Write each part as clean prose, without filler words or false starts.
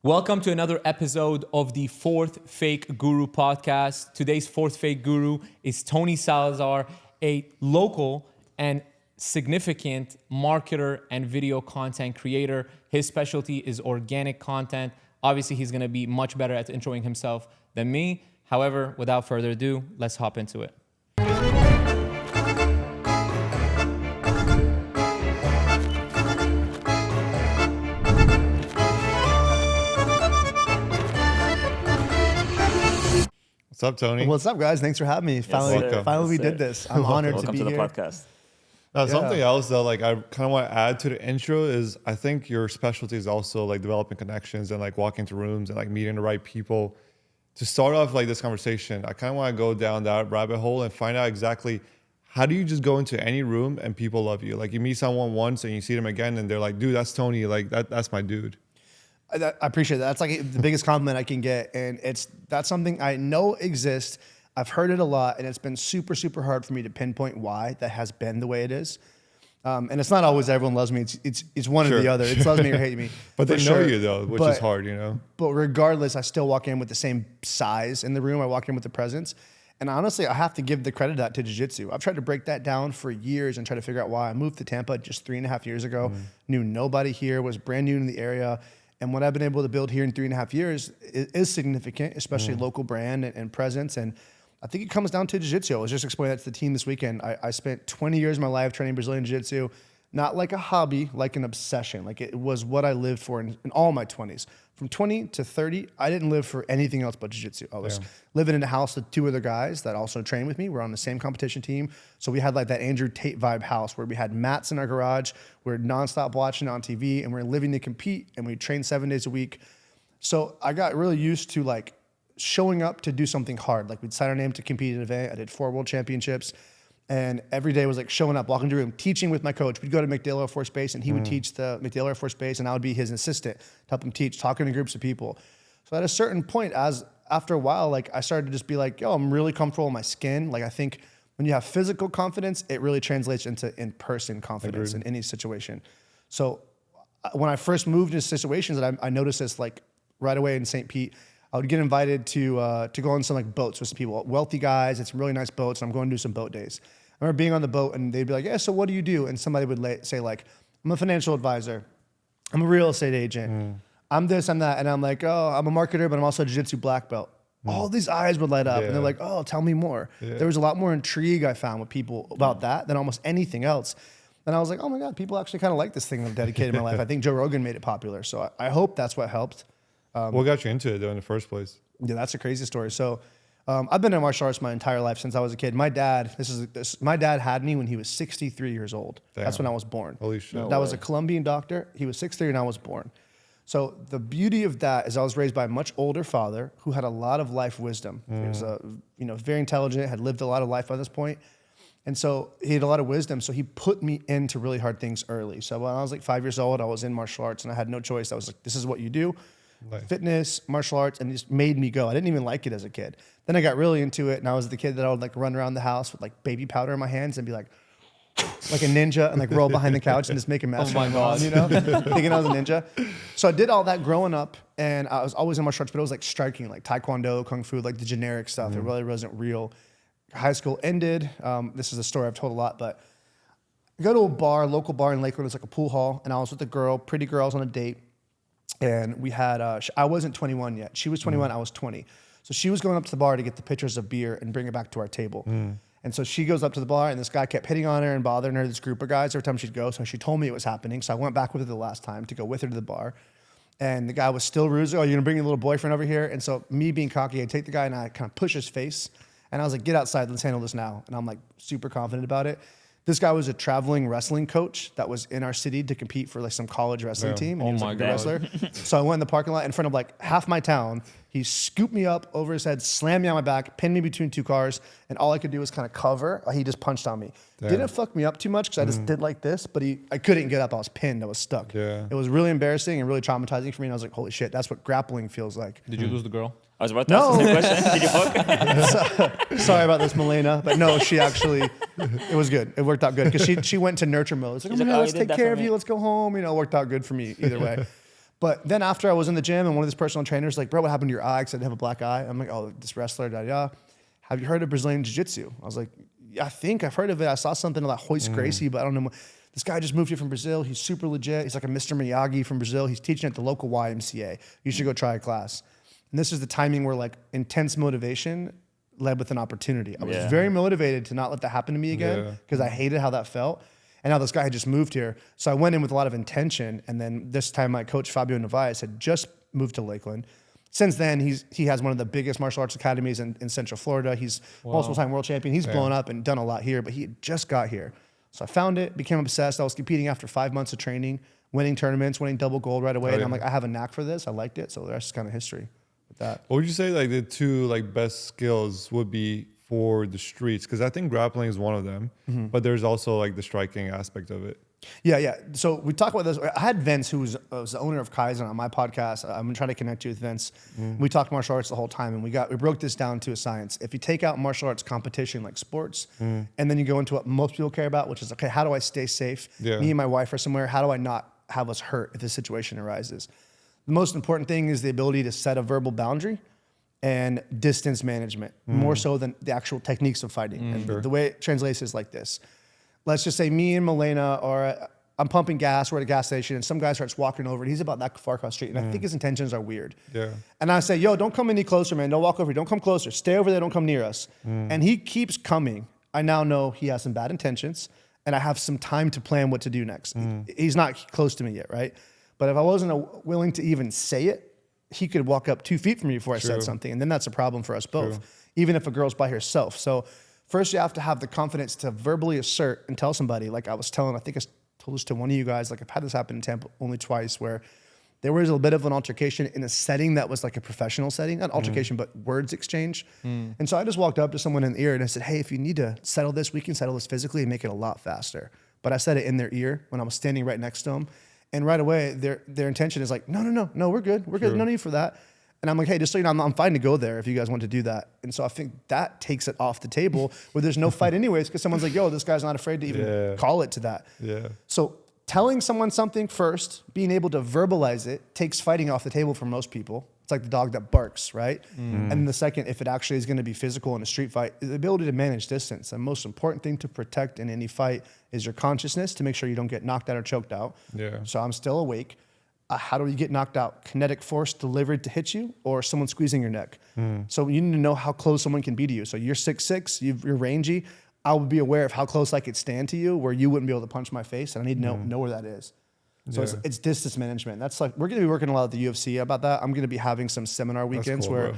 Welcome to another episode of the Fourth Fake Guru podcast. Today's fourth fake guru is Tony Salazar, a local and significant marketer and video content creator. His specialty is organic content. Obviously, he's going to be much better at introing himself than me. However, without further ado, let's hop into it. What's up, Tony? What's up, guys? Thanks for having me. Finally, we did this. I'm honored Welcome to be to the here. podcast. Something else though, like I kind of want to add to the intro is I think your specialty is also like developing connections and like walking to rooms and like meeting the right people. To start off like this conversation, I kind of want to go down that rabbit hole and find out exactly how do you just go into any room and people love you? Like you meet someone once and you see them again and they're like, dude, that's Tony. Like that's my dude. I appreciate that. That's like the biggest compliment I can get, and that's something I know exists. I've heard it a lot, and it's been super, super hard for me to pinpoint why that has been the way it is. And it's not always everyone loves me. It's one or the other. It's loves me or hate me. But they know you though, which is hard, you know. But regardless, I still walk in with the same size in the room. I walk in with the presence. And honestly, I have to give the credit out to Jiu-Jitsu. I've tried to break that down for years and try to figure out why. I moved to Tampa just 3.5 years ago, knew nobody here, was brand new in the area. And what I've been able to build here in 3.5 years is significant, especially local brand and presence. And I think it comes down to Jiu-Jitsu. I was just explaining that to the team this weekend. I spent 20 years of my life training Brazilian Jiu-Jitsu, not like a hobby, like an obsession. Like it was what I lived for in all my 20s. From 20 to 30, I didn't live for anything else but Jiu-Jitsu. I was living in a house with two other guys that also trained with me. We're on the same competition team. So we had like that Andrew Tate vibe house where we had mats in our garage. We're nonstop watching on TV and we're living to compete and we train 7 days a week. So I got really used to like showing up to do something hard. Like we'd sign our name to compete in an event. I did 4 world championships. And every day was like showing up, walking to the room, teaching with my coach. We'd go to McDale Air Force Base and he would teach the McDale Air Force Base and I would be his assistant to help him teach, talking to groups of people. So at a certain point, after a while, like I started to just be like, yo, I'm really comfortable in my skin. Like I think when you have physical confidence, it really translates into in-person confidence in any situation. So when I first moved into situations, that I noticed this like right away in St. Pete, I would get invited to go on some like boats with some people, wealthy guys, it's some really nice boats, and I'm going to do some boat days. I remember being on the boat and they'd be like, yeah, so what do you do? And somebody would say like, I'm a financial advisor. I'm a real estate agent. I'm this, I'm that. And I'm like, oh, I'm a marketer, but I'm also a Jiu-Jitsu black belt. All these eyes would light up and they're like, oh, tell me more. There was a lot more intrigue I found with people about that than almost anything else. And I was like, oh my God, people actually kind of like this thing I've dedicated my life. I think Joe Rogan made it popular. So I hope that's what helped. What got you into it though in the first place? Yeah, that's a crazy story. So I've been in martial arts my entire life since I was a kid. My dad, my dad had me when he was 63 years old. Damn. That's when I was born. Holy shit. That was a Colombian doctor. He was 63 and I was born. So the beauty of that is I was raised by a much older father who had a lot of life wisdom. He was very intelligent, had lived a lot of life by this point. And so he had a lot of wisdom. So he put me into really hard things early. So when I was like 5 years old, I was in martial arts and I had no choice. I was like, this is what you do. Nice. Fitness, martial arts, and it just made me go. I didn't even like it as a kid. Then I got really into it, and I was the kid that I would like run around the house with like baby powder in my hands and be like a ninja and like roll behind the couch and just make a mess. Oh my God. You know, thinking I was a ninja. So I did all that growing up, and I was always in martial arts, but it was like striking, like taekwondo, kung fu, like the generic stuff. It really wasn't real. High school ended. This is a story I've told a lot, but I go to a bar, local bar in Lakewood. It's like a pool hall, and I was with a girl, pretty girl. I was on a date. And we had, I wasn't 21 yet. She was 21, I was 20. So she was going up to the bar to get the pitchers of beer and bring it back to our table. And so she goes up to the bar and this guy kept hitting on her and bothering her, this group of guys every time she'd go. So she told me it was happening. So I went back with her the last time to go with her to the bar. And the guy was still rude. Oh, you're gonna bring your little boyfriend over here? And so me being cocky, I take the guy and I kind of push his face. And I was like, get outside, let's handle this now. And I'm like super confident about it. This guy was a traveling wrestling coach that was in our city to compete for like some college wrestling team. And he was like a wrestler. So I went in the parking lot in front of like half my town. He scooped me up over his head, slammed me on my back, pinned me between two cars. And all I could do was kind of cover. He just punched on me. Damn. Didn't fuck me up too much because I just did like this, but I couldn't get up. I was pinned. I was stuck. Yeah. It was really embarrassing and really traumatizing for me. And I was like, holy shit, that's what grappling feels like. Did you lose the girl? I was about to ask the same question. Did you fuck? Sorry about this, Molina. But no, she actually, it was good. It worked out good because she went to nurture mode. It's like, oh, let's take care of you. Let's go home. You know, it worked out good for me either way. But then after I was in the gym and one of these personal trainers like, bro, what happened to your eye? Because I didn't have a black eye. I'm like, oh, this wrestler, have you heard of Brazilian Jiu-Jitsu? I was like, yeah, I think I've heard of it. I saw something about Hoist Gracie, but I don't know. This guy just moved here from Brazil. He's super legit. He's like a Mr. Miyagi from Brazil. He's teaching at the local YMCA. You should go try a class. And this is the timing where like intense motivation led with an opportunity. I was very motivated to not let that happen to me again because I hated how that felt. And now this guy had just moved here. So I went in with a lot of intention. And then this time my coach, Fabio Novaes, had just moved to Lakeland. Since then, he has one of the biggest martial arts academies in Central Florida. He's multiple-time world champion. He's blown up and done a lot here, but he had just got here. So I found it, became obsessed. I was competing after 5 months of training, winning tournaments, winning double gold right away. And I'm like, I have a knack for this. I liked it. So the rest is kind of history with that. What would you say like the two like best skills would be for the streets? Because I think grappling is one of them, but there's also like the striking aspect of it. Yeah. So we talk about this. I had Vince, who was the owner of Kaizen, on my podcast. I'm gonna try to connect you with Vince. We talked martial arts the whole time, and we broke this down to a science. If you take out martial arts competition like sports, and then you go into what most people care about, which is okay, how do I stay safe? Me and my wife are somewhere. How do I not have us hurt if this situation arises? The most important thing is the ability to set a verbal boundary and distance management, more so than the actual techniques of fighting. And the way it translates is like this. Let's just say me and Molina I'm pumping gas, we're at a gas station, and some guy starts walking over, and he's about that far across the street, and I think his intentions are weird. And I say, yo, don't come any closer, man. Don't walk over here. Don't come closer. Stay over there. Don't come near us. And he keeps coming. I now know he has some bad intentions, and I have some time to plan what to do next. He's not close to me yet, right? But if I wasn't willing to even say it, he could walk up 2 feet from me before I said something, and then that's a problem for us both, even if a girl's by herself. So first you have to have the confidence to verbally assert and tell somebody, like I think I told this to one of you guys, like I've had this happen in Tampa only twice, where there was a bit of an altercation in a setting that was like a professional setting, not altercation, but words exchange. And so I just walked up to someone in the ear and I said, hey, if you need to settle this, we can settle this physically and make it a lot faster. But I said it in their ear when I was standing right next to them. And right away, their intention is like, no, we're good. We're good. No need for that. And I'm like, hey, just so you know, I'm fine to go there if you guys want to do that. And so I think that takes it off the table where there's no fight anyways, because someone's like, yo, this guy's not afraid to even call it to that. So telling someone something first, being able to verbalize it, takes fighting off the table for most people. It's like the dog that barks, right? And the second, if it actually is going to be physical in a street fight, the ability to manage distance. The most important thing to protect in any fight is your consciousness to make sure you don't get knocked out or choked out. So I'm still awake. How do you get knocked out? Kinetic force delivered to hit you, or someone squeezing your neck? So you need to know how close someone can be to you. So you're 6'6", you're rangy. I would be aware of how close I could stand to you where you wouldn't be able to punch my face, and I need to know where that is. So it's distance management. That's like, we're going to be working a lot at the UFC about that. I'm going to be having some seminar weekends where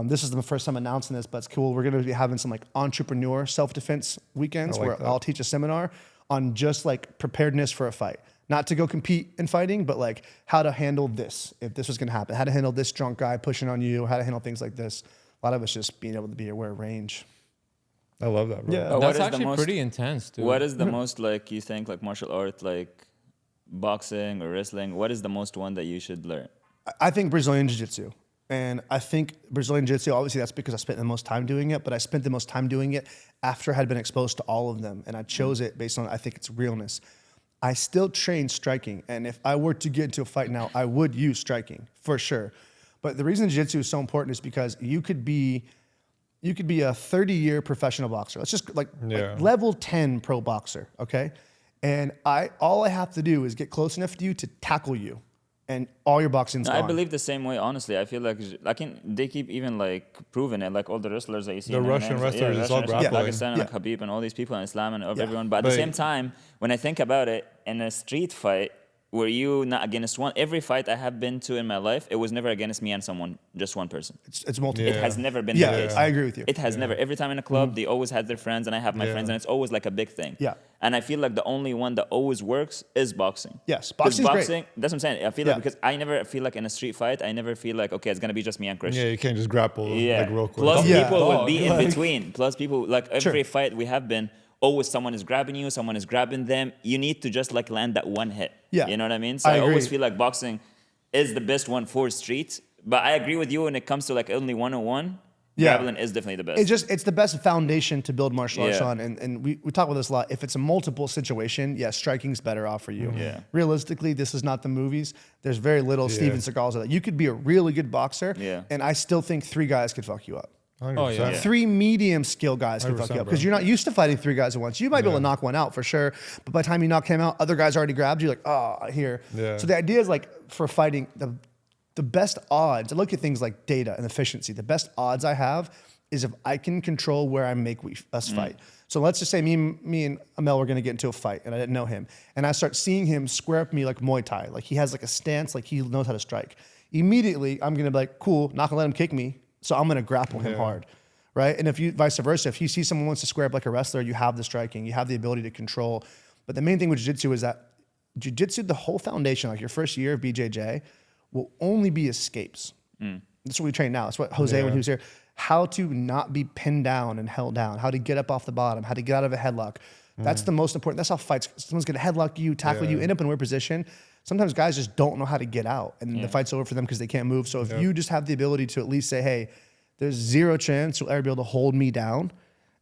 this is the first time announcing this, but it's cool. We're going to be having some like entrepreneur self-defense weekends where I'll teach a seminar on just like preparedness for a fight. Not to go compete in fighting, but like how to handle this if this was going to happen. How to handle this drunk guy pushing on you. How to handle things like this. A lot of us just being able to be aware of range. I love that, bro. Yeah, that's actually pretty intense, dude. What is the most like you think like martial art, like boxing or wrestling? What is the most one that you should learn? I think Brazilian Jiu-Jitsu. And I think Brazilian Jiu-Jitsu, obviously that's because I spent the most time doing it, but I spent the most time doing it after I had been exposed to all of them. And I chose it based on, I think it's realness. I still train striking. And if I were to get into a fight now, I would use striking for sure. But the reason Jiu-Jitsu is so important is because you could be a 30-year professional boxer. Let's just like level 10 pro boxer, okay? And all I have to do is get close enough to you to tackle you, and all your boxing's gone. I believe the same way, honestly. I feel like they keep even like proving it, like all the wrestlers that you see. The Russian wrestlers, it's all grappling. Pakistan and like Habib and all these people in Islam and everyone. But at the same time, when I think about it, in a street fight, were you not against one? Every fight I have been to in my life, it was never against me and someone, just one person. It's multiple. It has never been the case. I agree with you. It has never. Every time in a club, they always had their friends, and I have my friends, and it's always like a big thing. And I feel like the only one that always works is boxing. Yes, boxing's boxing, great. That's what I'm saying. I feel like because I never feel like in a street fight, I never feel like, okay, it's going to be just me and Christian. Yeah, you can't just grapple like real quick. Plus people would be in between. Plus people, like every fight we have been, always someone is grabbing you, someone is grabbing them. You need to just like land that one hit. You know what I mean? So I always feel like boxing is the best one for street. But I agree with you when it comes to like only 101. grappling is definitely the best. It's the best foundation to build martial arts Yeah. on. And we talk about this a lot. If it's a multiple situation, yes, striking's better off for you. Yeah. Realistically, this is not the movies. There's very little Steven Seagal's of that. You could be a really good boxer, and I still think 3 guys could fuck you up. 100%. Oh, yeah. 3 medium skill guys can fuck you up because you're not used to fighting 3 guys at once. You might be able to knock one out for sure, but by the time you knock him out, other guys already grabbed you. Like, oh, here. Yeah. So the idea is like for fighting the best odds. I look at things like data and efficiency. The best odds I have is if I can control where I make us fight. So let's just say me and Amel were gonna get into a fight, and I didn't know him, and I start seeing him square up me like Muay Thai, like he has like a stance, like he knows how to strike. Immediately, I'm gonna be like, cool, not gonna let him kick me, so I'm gonna grapple him hard. Right? And if you vice versa, if you see someone wants to square up like a wrestler, you have the striking, you have the ability to control. But the main thing with jiu-jitsu is that jiu-jitsu, the whole foundation, like your first year of BJJ, will only be escapes. That's what we train now. That's what Jose, when he was here, how to not be pinned down and held down, how to get up off the bottom, how to get out of a headlock. That's the most important. That's how fights, someone's gonna headlock you, tackle you, end up in a weird position. Sometimes guys just don't know how to get out, and the fight's over for them because they can't move. So if you just have the ability to at least say, hey, there's 0 chance you'll ever be able to hold me down,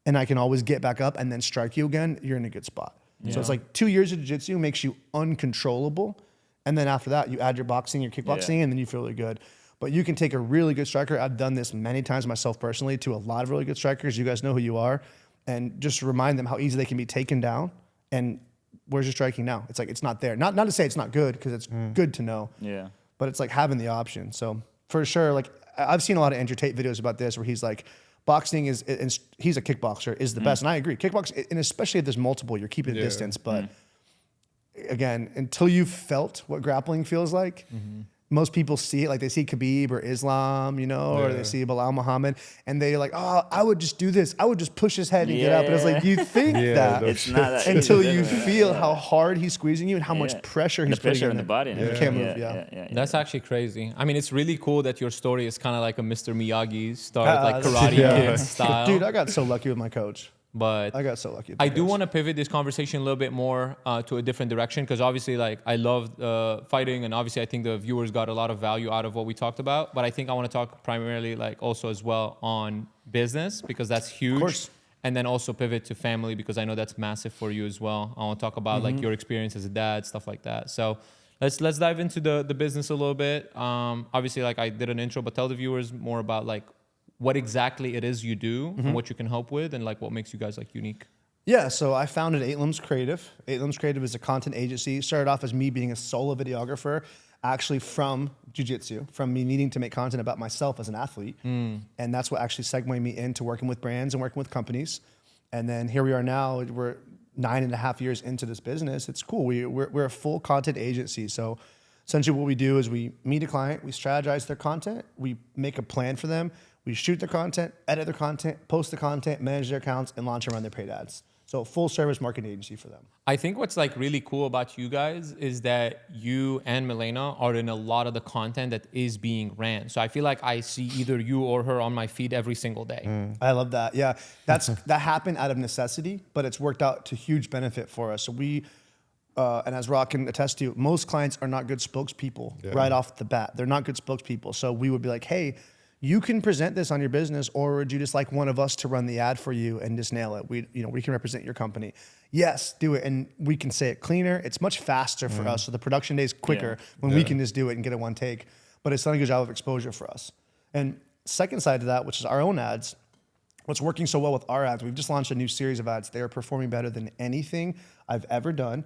and I can always get back up and then strike you again, you're in a good spot. So it's like 2 years of jiu-jitsu makes you uncontrollable, and then after that, you add your boxing, your kickboxing, and then you feel really good. But you can take a really good striker. I've done this many times myself personally to a lot of really good strikers. You guys know who you are, and just remind them how easy they can be taken down. And where's your striking now? It's like it's not there. Not to say it's not good, because it's good to know. Yeah. But it's like having the option. So for sure, like I've seen a lot of Andrew Tate videos about this where he's like, boxing is, and he's a kickboxer, is the best. And I agree. Kickboxing, and especially if there's multiple, you're keeping distance. But again, until you've felt what grappling feels like, most people see it like they see Khabib or Islam, or they see Bilal Muhammad, and they're like, oh, I would just do this. I would just push his head and get up. And it's like, you think that It's not that until easy, you definitely. feel how hard he's squeezing you and how much pressure he's the pressure putting in the body. And You everything. can't move, That's actually crazy. I mean, it's really cool that your story is kind of like a Mr. Miyagi started, like Karate Kid style. Dude, I got so lucky with my coach. But I got so lucky. With I my do coach. want to pivot this conversation a little bit more to a different direction, because obviously, like, I love fighting, and obviously I think the viewers got a lot of value out of what we talked about. But I think I want to talk primarily, like, also as well on business, because that's huge. Of course. And then also pivot to family, because I know that's massive for you as well. I want to talk about like your experience as a dad, stuff like that. So let's dive into the business a little bit. Obviously, like, I did an intro, but tell the viewers more about like what exactly it is you do and what you can help with, and like what makes you guys like unique. Yeah, so I founded 8 Limbs Creative. 8 Limbs Creative is a content agency. It started off as me being a solo videographer, actually from jiu-jitsu, from me needing to make content about myself as an athlete. And that's what actually segued me into working with brands and working with companies. And then here we are now, we're 9.5 years into this business. It's cool. We're a full content agency. So essentially what we do is we meet a client, we strategize their content, we make a plan for them, we shoot their content, edit their content, post the content, manage their accounts, and launch and run their paid ads. So full service marketing agency for them. I think what's like really cool about you guys is that you and Molina are in a lot of the content that is being ran. So I feel like I see either you or her on my feed every single day. I love that. Yeah, that happened out of necessity, but it's worked out to huge benefit for us. So we, and as Rock can attest to, most clients are not good spokespeople right off the bat. They're not good spokespeople. So we would be like, hey, you can present this on your business, or would you just like one of us to run the ad for you and just nail it? We can represent your company. Yes, do it. And we can say it cleaner. It's much faster for us. So the production day is quicker when we can just do it and get it one take. But it's done a good job of exposure for us. And second side to that, which is our own ads, what's working so well with our ads, we've just launched a new series of ads. They are performing better than anything I've ever done.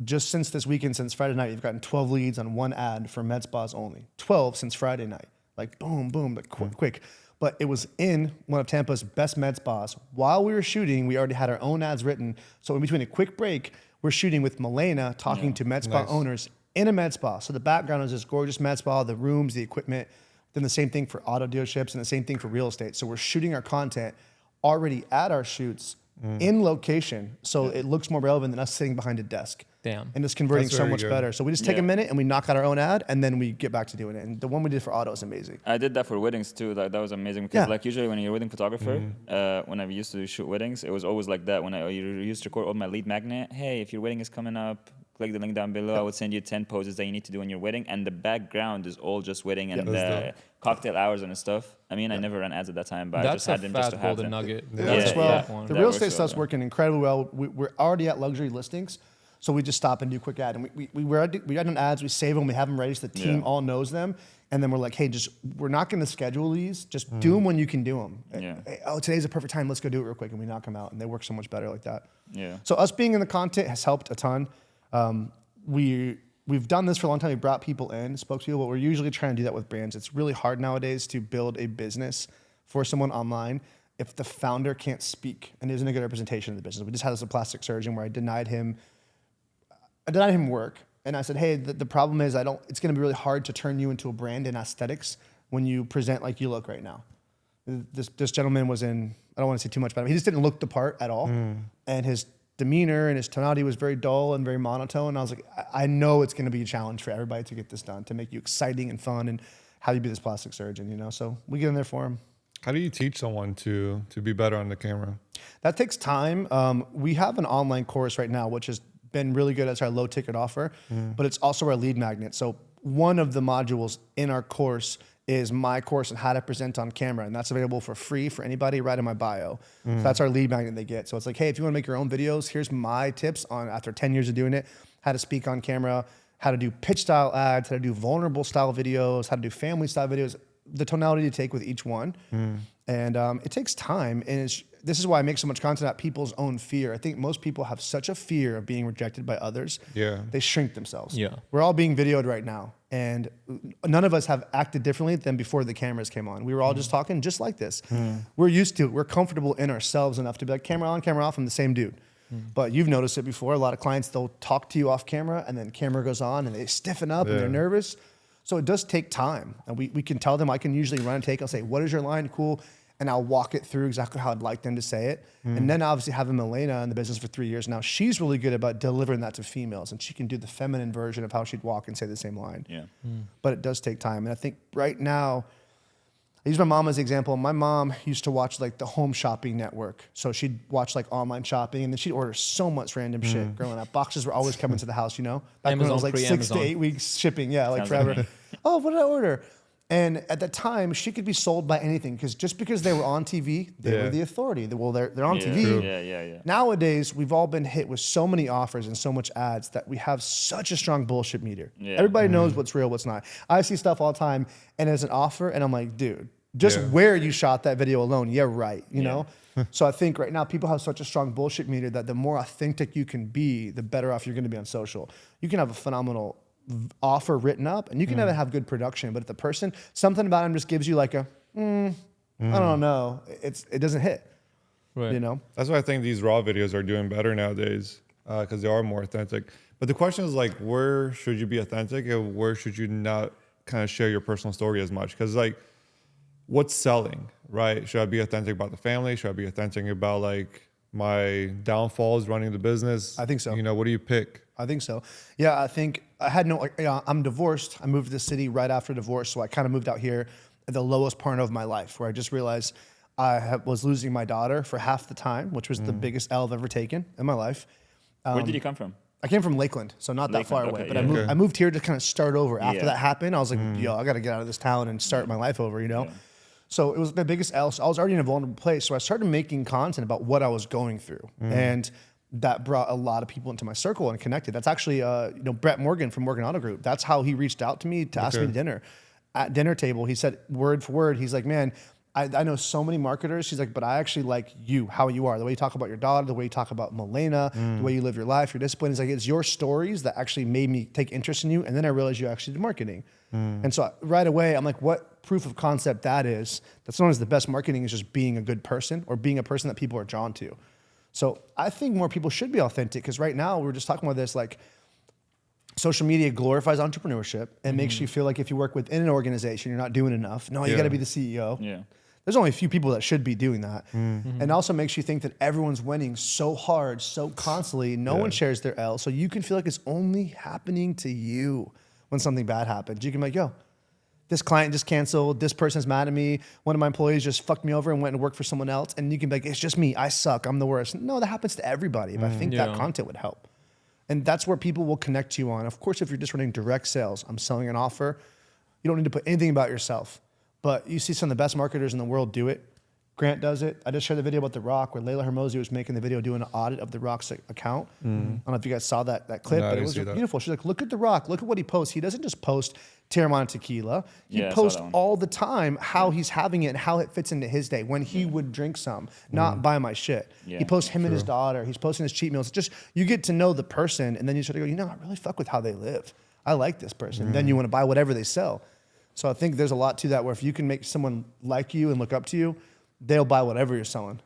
Just since this weekend, since Friday night, you've gotten 12 leads on one ad for med spas only. 12 since Friday night. Like boom, boom, but quick. But it was in one of Tampa's best med spas. While we were shooting, we already had our own ads written. So in between a quick break, we're shooting with Molina, talking to med spa owners in a med spa. So the background is this gorgeous med spa, the rooms, the equipment. Then the same thing for auto dealerships and the same thing for real estate. So we're shooting our content already at our shoots in location. So it looks more relevant than us sitting behind a desk. Damn. And it's converting That's so very much good. better. So we just take a minute and we knock out our own ad, and then we get back to doing it. And the one we did for auto is amazing. I did that for weddings too. That was amazing because Yeah. like usually when you're a wedding photographer, when I used to shoot weddings, it was always like that. When I used to record all my lead magnet, hey, if your wedding is coming up, click the link down below. I would send you 10 poses that you need to do on your wedding, and the background is all just wedding and cocktail hours and stuff. I mean, I never ran ads at that time, but I just had them just to have them. Nugget. The real estate stuff's working incredibly well. We're already at luxury listings, so we just stop and do a quick ad. And we had done ads, we save them, we have them ready, so the team all knows them. And then we're like, hey, we're not going to schedule these. Just do them when you can do them. Yeah. Hey, oh, today's the perfect time. Let's go do it real quick. And we knock them out. And they work so much better like that. Yeah. So us being in the content has helped a ton. We've done this for a long time. We brought people in, spoke to people, but we're usually trying to do that with brands. It's really hard nowadays to build a business for someone online if the founder can't speak and isn't a good representation of the business. We just had this a plastic surgeon where I denied him work. And I said, hey, the problem is it's going to be really hard to turn you into a brand in aesthetics when you present like you look right now. This gentleman was in, I don't want to say too much about him. He just didn't look the part at all. And his demeanor and his tonality was very dull and very monotone. And I was like, I know it's going to be a challenge for everybody to get this done, to make you exciting and fun and how you be this plastic surgeon, you know? So we get in there for him. How do you teach someone to be better on the camera? That takes time. We have an online course right now, which has been really good as our low ticket offer, but it's also our lead magnet. So one of the modules in our course is my course on how to present on camera, and that's available for free for anybody right in my bio. So that's our lead magnet they get. So it's like, hey, if you want to make your own videos, here's my tips on, after 10 years of doing it, how to speak on camera, how to do pitch style ads, how to do vulnerable style videos, how to do family style videos, the tonality to take with each one. And it takes time, and this is why I make so much content at people's own fear. I think most people have such a fear of being rejected by others. Yeah. They shrink themselves. Yeah. We're all being videoed right now, and none of us have acted differently than before the cameras came on. We were all just talking just like this. We're used to it. We're comfortable in ourselves enough to be like, camera on, camera off, I'm the same dude. But you've noticed it before. A lot of clients, they'll talk to you off camera, and then camera goes on, and they stiffen up, and they're nervous. So it does take time. And we can tell them, I can usually run a take. I'll say, what is your line? Cool. And I'll walk it through exactly how I'd like them to say it. And then obviously having Molina in the business for 3 years now, she's really good about delivering that to females. And she can do the feminine version of how she'd walk and say the same line. Yeah. But it does take time. And I think right now, I use my mom as an example. My mom used to watch like the Home Shopping Network. So she'd watch like online shopping, and then she'd order so much random shit growing up. Boxes were always coming to the house, you know? Back when it was like 6 to 8 weeks shipping. Yeah, like forever. Oh, what did I order? And at the time, she could be sold by anything, because just because they were on TV, they were the authority. Well, they're on TV. Yeah. Nowadays, we've all been hit with so many offers and so much ads that we have such a strong bullshit meter. Yeah. Everybody knows what's real, what's not. I see stuff all the time, and as an offer, and I'm like, dude, just where you shot that video alone, yeah, right, you know? So I think right now people have such a strong bullshit meter that the more authentic you can be, the better off you're going to be on social. You can have a phenomenal offer written up, and you can even have good production, but if the person, something about him just gives you like a, I don't know, it doesn't hit, you know? That's why I think these raw videos are doing better nowadays, because they are more authentic. But the question is like, where should you be authentic, and where should you not kind of share your personal story as much? Because like, what's selling, right? Should I be authentic about the family? Should I be authentic about like my downfalls running the business? I think so. You know, what do you pick? I think so. Yeah, I think I had I'm divorced. I moved to the city right after divorce, so I kind of moved out here at the lowest point of my life, where I just realized was losing my daughter for half the time, which was the biggest L I've ever taken in my life. Where did you come from? I came from Lakeland, so not that far away. But yeah. I moved here to kind of start over. After that happened, I was like, yo, I got to get out of this town and start my life over, you know? Yeah. So it was the biggest L. So I was already in a vulnerable place. So I started making content about what I was going through. And that brought a lot of people into my circle and connected. That's actually, Brett Morgan from Morgan Auto Group. That's how he reached out to me to ask me to dinner. At dinner table, he said word for word, he's like, man, I know so many marketers. He's like, but I actually like you, how you are, the way you talk about your daughter, the way you talk about Molina, the way you live your life, your discipline. He's like, it's your stories that actually made me take interest in you. And then I realized you actually did marketing. And so right away, I'm like, what proof of concept that is? That's known as the best marketing, is just being a good person, or being a person that people are drawn to. So I think more people should be authentic, because right now we're just talking about this, like social media glorifies entrepreneurship and makes you feel like if you work within an organization, you're not doing enough. No, you got to be the CEO. Yeah. There's only a few people that should be doing that. And also makes you think that everyone's winning so hard, so constantly. No one shares their L. So you can feel like it's only happening to you when something bad happens. You can be like, yo, this client just canceled. This person's mad at me. One of my employees just fucked me over and went and worked for someone else. And you can be like, it's just me. I suck. I'm the worst. No, that happens to everybody. But I think that content would help. And that's where people will connect you on. Of course, if you're just running direct sales, I'm selling an offer, you don't need to put anything about yourself. But you see some of the best marketers in the world do it. Grant does it. I just shared the video about The Rock where Layla Hermosi was making the video doing an audit of The Rock's account. I don't know if you guys saw that clip, No, I but it didn't was see that. beautiful. She's like, look at The Rock. Look at what he posts. He doesn't just post Terramana tequila. He Yeah, I saw posts that one. all the time how he's having it and how it fits into his day when he would drink some, not buy my shit. Yeah, he posts him and his daughter. He's posting his cheat meals. Just you get to know the person and then you sort of go, I really fuck with how they live. I like this person. Then you want to buy whatever they sell. So I think there's a lot to that where if you can make someone like you and look up to you, they'll buy whatever you're selling.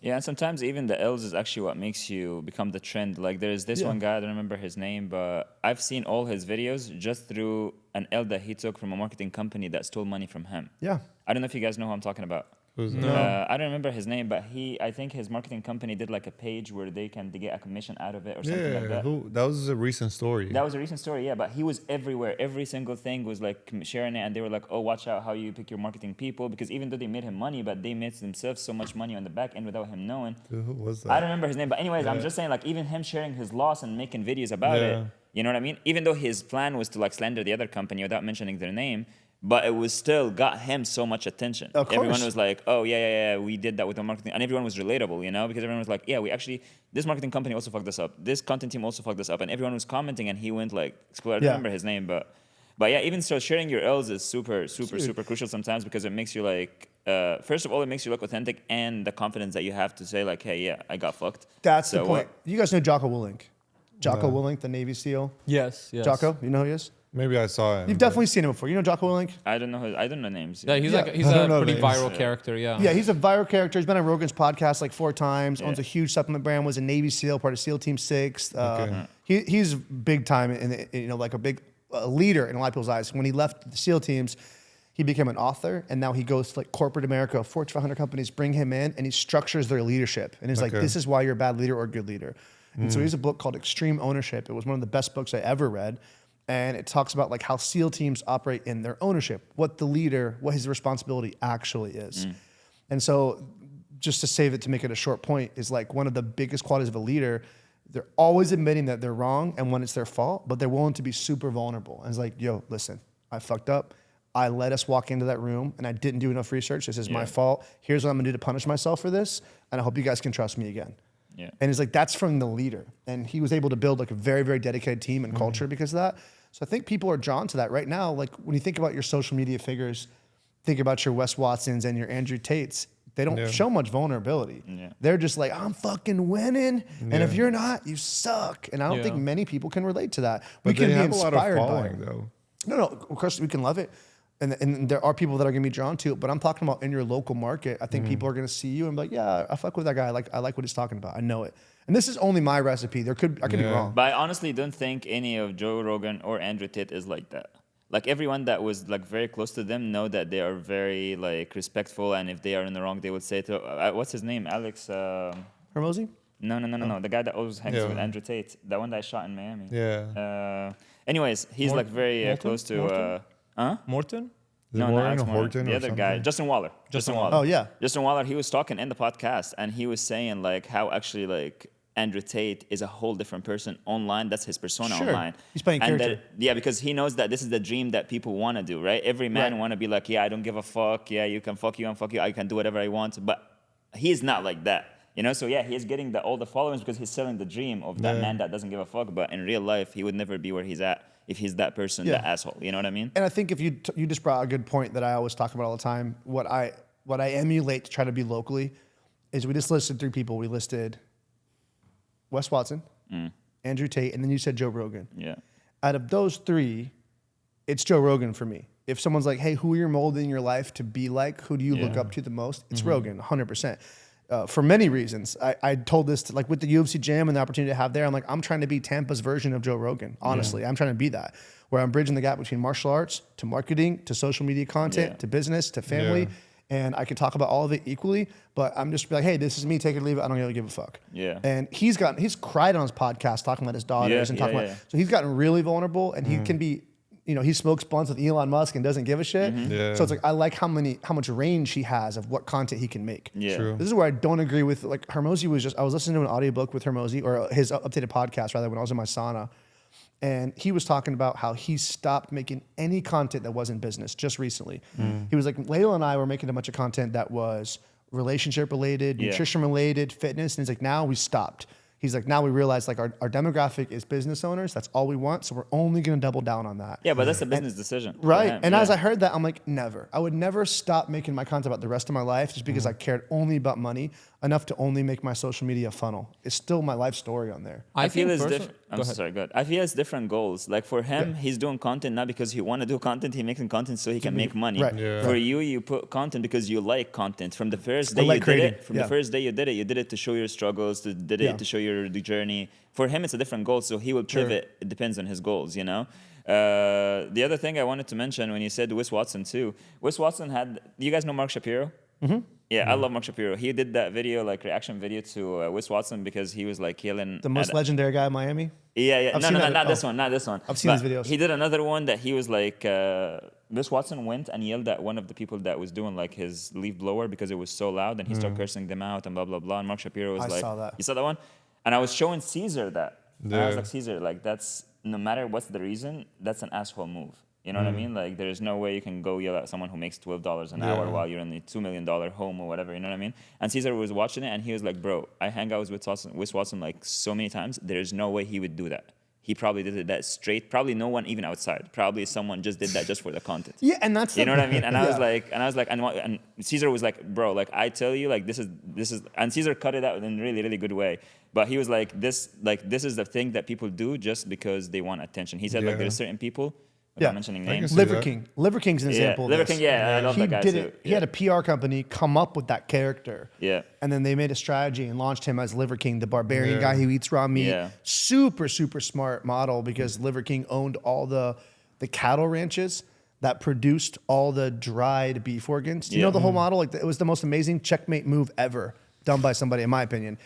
Yeah, and sometimes even the L's is actually what makes you become the trend. Like there's this one guy, I don't remember his name, but I've seen all his videos just through an L that he took from a marketing company that stole money from him. Yeah. I don't know if you guys know who I'm talking about. Who's that? I don't remember his name, but I think his marketing company did like a page where they get a commission out of it or something like that. That was a recent story. That was a recent story, yeah, but he was everywhere. Every single thing was like sharing it, and they were like, oh, watch out how you pick your marketing people, because even though they made him money, but they made themselves so much money on the back end without him knowing. Dude, who was that? I don't remember his name, but anyways, I'm just saying, like, even him sharing his loss and making videos about it, you know what I mean? Even though his plan was to like slander the other company without mentioning their name, but it was still got him so much attention. Of course. Everyone was like, oh, yeah, we did that with our marketing. And everyone was relatable, because everyone was like, yeah, this marketing company also fucked us up. This content team also fucked us up. And everyone was commenting, and he went like, explore. I don't remember his name, but yeah, even so, sharing your L's is super crucial sometimes, because it makes you like, first of all, it makes you look authentic, and the confidence that you have to say like, hey, yeah, I got fucked. That's So the point. You guys know Jocko Willink. Jocko Willink, the Navy SEAL. Yes. Jocko, you know who he is? Maybe I saw him. You've definitely seen him before. You know Jocko Willink? I don't know names. Yeah, he's Yeah. he's I a don't know pretty names. viral character. Yeah. Yeah, he's a viral character. He's been on Rogan's podcast like 4 times. Owns a huge supplement brand. Was a Navy SEAL, part of SEAL Team 6. He's big time in like a big leader in a lot of people's eyes. When he left the SEAL teams, he became an author, and now he goes to like corporate America, Fortune 500 companies, bring him in, and he structures their leadership. And he's like, this is why you're a bad leader or a good leader. And so he has a book called Extreme Ownership. It was one of the best books I ever read. And it talks about like how SEAL teams operate in their ownership, what his responsibility actually is. And so just to save it, to make it a short point, is like one of the biggest qualities of a leader. They're always admitting that they're wrong and when it's their fault, but they're willing to be super vulnerable. And it's like, yo, listen, I fucked up. I let us walk into that room and I didn't do enough research. This is my fault. Here's what I'm gonna do to punish myself for this. And I hope you guys can trust me again. Yeah. And it's like, that's from the leader. And he was able to build like a very, very dedicated team and culture because of that. So I think people are drawn to that right now. Like when you think about your social media figures, think about your Wes Watsons and your Andrew Tates. They don't show much vulnerability. Yeah. They're just like, I'm fucking winning. And if you're not, you suck. And I don't think many people can relate to that. But we can they be have a lot inspired of by following, it. though. No, of course we can love it. And there are people that are gonna be drawn to it, but I'm talking about in your local market. I think people are gonna see you and be like, yeah, I fuck with that guy. I like what he's talking about. I know it. And this is only my recipe. I could be wrong. But I honestly don't think any of Joe Rogan or Andrew Tate is like that. Like everyone that was like very close to them know that they are very like respectful, and if they are in the wrong, they would say to what's his name, Alex. Hermosi? No. The guy that always hangs with Andrew Tate, the one that I shot in Miami. Yeah. Anyways, he's like very Morton? close to. Morton? No, Warren Alex or Morton. Horton The or other something? guy, Justin Waller. Oh, yeah. Justin Waller, he was talking in the podcast, and he was saying like how actually like Andrew Tate is a whole different person online. That's his persona Sure. online. He's playing And character. because he knows that this is the dream that people want to do, right? Every man want to be like, yeah, I don't give a fuck. Yeah, you can fuck you and fuck you. I can do whatever I want. But he's not like that. So yeah, he's getting all the followers because he's selling the dream of that man that doesn't give a fuck. But in real life, he would never be where he's at if he's that person, that asshole. You know what I mean? And I think if you just brought a good point that I always talk about all the time. What I emulate to try to be locally is we just listed 3 people. We listed Wes Watson, Andrew Tate, and then you said Joe Rogan. Yeah. Out of those 3, it's Joe Rogan for me. If someone's like, hey, who you're molding your life to be like, who do you look up to the most? It's Rogan, 100%. For many reasons. I told this like with the UFC gym and the opportunity to have there, I'm like, I'm trying to be Tampa's version of Joe Rogan. Honestly, I'm trying to be that, where I'm bridging the gap between martial arts to marketing to social media content to business to family. Yeah. And I can talk about all of it equally, but I'm just like, hey, this is me, take it or leave it. I don't really give a fuck. Yeah. And he's cried on his podcast talking about his daughters and talking about, so he's gotten really vulnerable and he can be he smokes blunts with Elon Musk and doesn't give a shit. Yeah. So it's like I like how much range he has of what content he can make. Yeah. True. This is where I don't agree with like Hermosi I was listening to an audiobook with Hermosi, or his updated podcast rather, when I was in my sauna. And he was talking about how he stopped making any content that wasn't business just recently. He was like, Layla and I were making a bunch of content that was relationship related, nutrition related, fitness. And he's like, now we stopped. He's like, now we realize like our demographic is business owners. That's all we want. So we're only going to double down on that. Yeah, but that's a business decision. Right. Yeah, And as I heard that, I'm like, never. I would never stop making my content about the rest of my life just because I cared only about money enough to only make my social media funnel. It's still my life story on there. I feel think it's perso- different. Go I'm ahead. sorry, good. I feel it's different goals. Like for him, he's doing content not because he want to do content. He's making content so he can make money. Right. Yeah. For you, you put content because you like content. From the first day like you did creating. it, from the first day you did it to show your struggles, to show your the journey. For him, it's a different goal, so he will pivot. It depends on his goals, The other thing I wanted to mention when you said Wes Watson too. Wes Watson had. Do you guys know Mark Shapiro? Mm-hmm. Yeah, I love Mark Shapiro. He did that video, like reaction video to Wes Watson because he was like killing The most legendary guy in Miami. Yeah. I've No, seen that. not this Oh. one, not this one. I've seen But these videos. He did another one that he was like, Wes Watson went and yelled at one of the people that was doing like his leaf blower because it was so loud, and he started cursing them out and blah blah blah. And Mark Shapiro was I like, saw that. You saw that one? And I was showing Caesar that. And I was Yeah. like, Caesar, like that's no matter what's the reason, that's an asshole move. You know what I mean? Like, there's no way you can go yell at someone who makes $12 an hour while you're in the $2 million home or whatever. You know what I mean? And Caesar was watching it, and he was like, "Bro, I hang out with Wes Watson like so many times. There's no way he would do that. He probably did it that straight. Probably no one even outside. Probably someone just did that just for the content. Yeah, and that's You know what I mean? And I was Yeah. like, and Caesar was like, bro, like I tell you, like this is, and Caesar cut it out in a really, really good way. But he was like, this is the thing that people do just because they want attention. He said like Yeah. there's certain people, without mentioning I can names. see Liver that. King. Liver King's an example. Liver of this. King, yeah, I love he that guy did too. it. He had a PR company come up with that character. Yeah. And then they made a strategy and launched him as Liver King, the barbarian Yeah. guy who eats raw meat. Yeah. Super, super smart model because Liver King owned all the cattle ranches that produced all the dried beef organs. Do you know the whole model? Like it was the most amazing checkmate move ever done by somebody, in my opinion.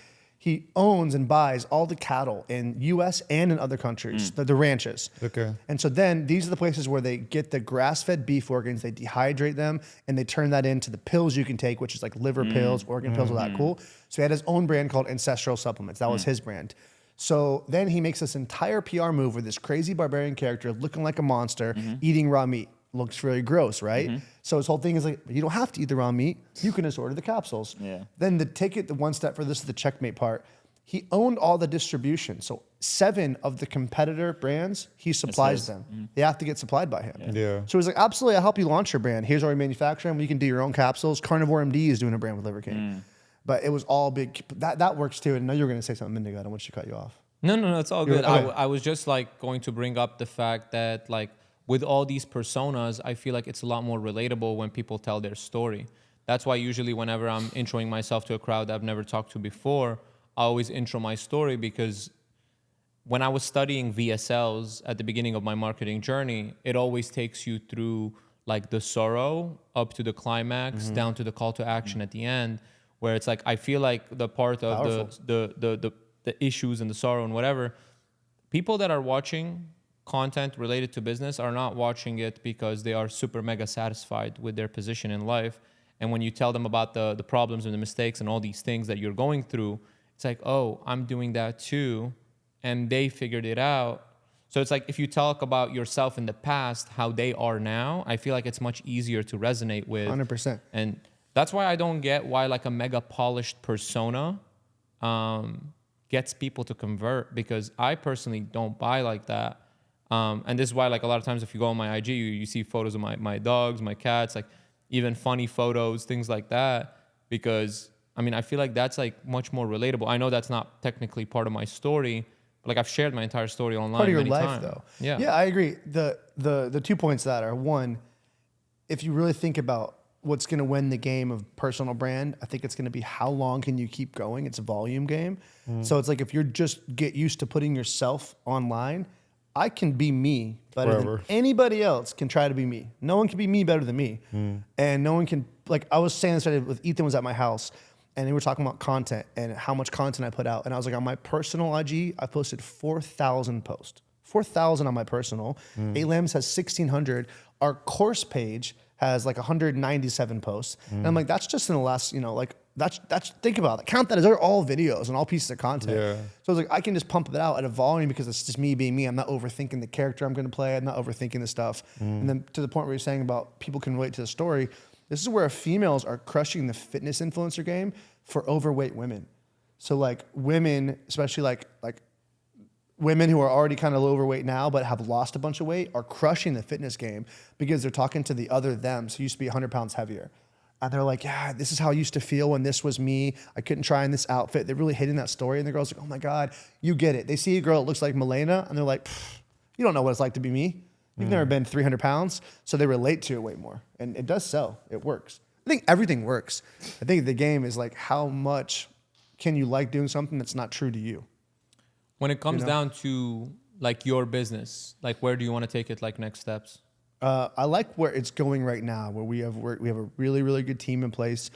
He owns and buys all the cattle in U.S. and in other countries, the ranches. Okay. And so then these are the places where they get the grass-fed beef organs, they dehydrate them, and they turn that into the pills you can take, which is like liver pills, organ pills, all that cool. So he had his own brand called Ancestral Supplements. That was his brand. So then he makes this entire PR move with this crazy barbarian character looking like a monster, eating raw meat. Looks really gross, right? So his whole thing is like, you don't have to eat the raw meat. You can just order the capsules. Yeah. Then to take it the one step further, this is the checkmate part. He owned all the distribution. So 7 of the competitor brands, he supplies them. They have to get supplied by him. Yeah. So he's like, absolutely, I'll help you launch your brand. Here's how we manufacture them. You can do your own capsules. Carnivore MD is doing a brand with Liver King. But it was all big. That works too. And I know you were going to say something, Indigo. I don't want you to cut you off. No, it's all good. okay. I was just like going to bring up the fact that like with all these personas, I feel like it's a lot more relatable when people tell their story. That's why usually whenever I'm introing myself to a crowd I've never talked to before, I always intro my story because when I was studying VSLs at the beginning of my marketing journey, it always takes you through like the sorrow up to the climax, down to the call to action at the end, where it's like I feel like the part of the issues and the sorrow and whatever, people that are watching content related to business are not watching it because they are super mega satisfied with their position in life. And when you tell them about the problems and the mistakes and all these things that you're going through, it's like, oh, I'm doing that too. And they figured it out. So it's like if you talk about yourself in the past, how they are now, I feel like it's much easier to resonate with. 100%. And that's why I don't get why like a mega polished persona gets people to convert, because I personally don't buy like that. And this is why like a lot of times if you go on my IG, you see photos of my dogs, my cats, like even funny photos, things like that, because I mean, I feel like that's like much more relatable. I know that's not technically part of my story, but like I've shared my entire story online Part of your many life, times. though. Yeah, I agree. The 2 points to that are, one, if you really think about what's going to win the game of personal brand, I think it's going to be how long can you keep going. It's a volume game. So it's like if you're just get used to putting yourself online, I can be me better Forever. than anybody else can try to be me. No one can be me better than me. And no one can, like I was saying this with Ethan was at my house and we were talking about content and how much content I put out. And I was like, on my personal IG, I posted 4,000 posts. 4,000 on my personal. 8 Limbs has 1,600. Our course page has like 197 posts. And I'm like, that's just in the last, like that's think about it. Count that as they're all videos and all pieces of content. Yeah. So I was like, I can just pump it out at a volume because it's just me being me. I'm not overthinking the character I'm going to play. I'm not overthinking the stuff. And then to the point where you're saying about people can relate to the story, this is where females are crushing the fitness influencer game for overweight women. So like women, especially like women who are already kind of overweight now but have lost a bunch of weight are crushing the fitness game because they're talking to the other them. So used to be 100 pounds heavier. And they're like, yeah, this is how I used to feel when this was me. I couldn't try in this outfit. They're really hitting that story. And the girl's like, oh my God, you get it. They see a girl that looks like Molina and they're like, you don't know what it's like to be me. You've never been 300 pounds. So they relate to it way more. And it does sell. It works. I think everything works. I think the game is like, how much can you like doing something that's not true to you? When it comes down to like your business, like where do you want to take it, like next steps? I like where it's going right now, where we have a really, really good team in place.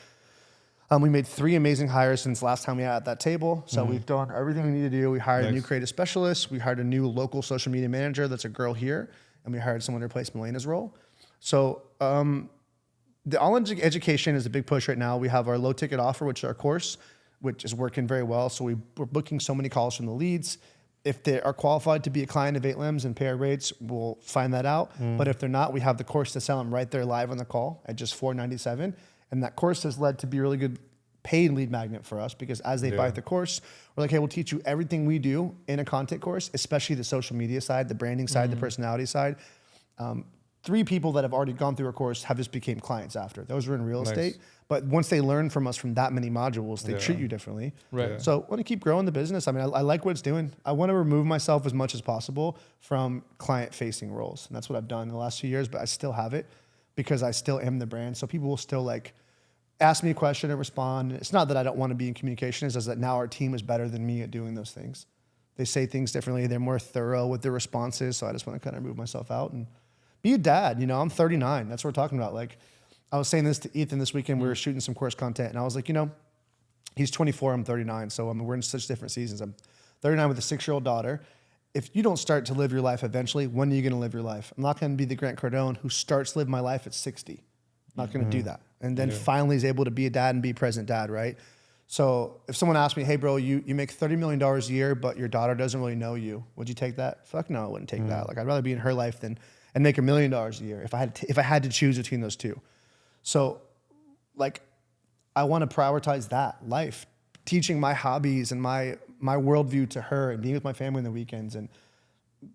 We made 3 amazing hires since last time we had at that table. So we've done everything we need to do. We hired a new creative specialist. We hired a new local social media manager that's a girl here. And we hired someone to replace Molina's role. So the online education is a big push right now. We have our low ticket offer, which is our course, which is working very well. So we're booking so many calls from the leads. If they are qualified to be a client of 8 Limbs and pay our rates, we'll find that out. But if they're not, we have the course to sell them right there live on the call at just $497. And that course has led to be a really good paid lead magnet for us because as they buy the course, we're like, hey, we'll teach you everything we do in a content course, especially the social media side, the branding side, the personality side. 3 people that have already gone through our course have just became clients after. Those were in real estate. But once they learn from us from that many modules, they treat you differently. Right. So I want to keep growing the business. I mean, I like what it's doing. I want to remove myself as much as possible from client-facing roles. And that's what I've done in the last few years, but I still have it because I still am the brand. So people will still like ask me a question and respond. It's not that I don't want to be in communication. It's just that now our team is better than me at doing those things. They say things differently. They're more thorough with their responses. So I just want to kind of remove myself out and be a dad. I'm 39. That's what we're talking about. Like, I was saying this to Ethan this weekend. We were shooting some course content, and I was like, he's 24. I'm 39. So we're in such different seasons. I'm 39 with a 6-year-old daughter. If you don't start to live your life eventually, when are you going to live your life? I'm not going to be the Grant Cardone who starts to live my life at 60. I'm not going to do that. And then finally is able to be a dad and be present dad, right? So if someone asked me, hey, bro, you make $30 million a year, but your daughter doesn't really know you, would you take that? Fuck no, I wouldn't take that. Like, I'd rather be in her life and make $1 million a year if I had to choose between those two. So, like, I want to prioritize that life, teaching my hobbies and my worldview to her and being with my family on the weekends and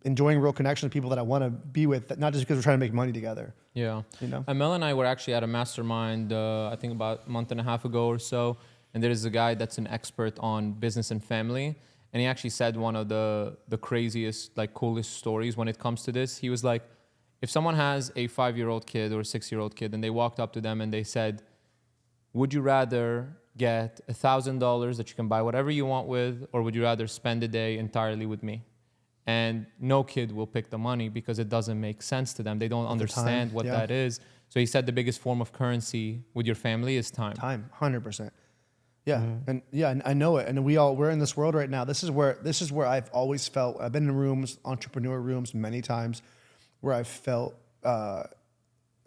enjoying real connection with people that I want to be with, not just because we're trying to make money together. Yeah. Mel and I were actually at a mastermind, I think about a month and a half ago or so. And there is a guy that's an expert on business and family. And he actually said one of the craziest, like coolest stories when it comes to this. He was like, if someone has a 5-year-old kid or a 6-year-old kid and they walked up to them and they said, would you rather get $1,000 that you can buy whatever you want with, or would you rather spend a day entirely with me? And no kid will pick the money because it doesn't make sense to them. They don't understand what that is. So he said the biggest form of currency with your family is time. Time, 100%. Yeah, and I know it. And we're in this world right now. This is where I've always felt. I've been in rooms, entrepreneur rooms, many times, where I've felt a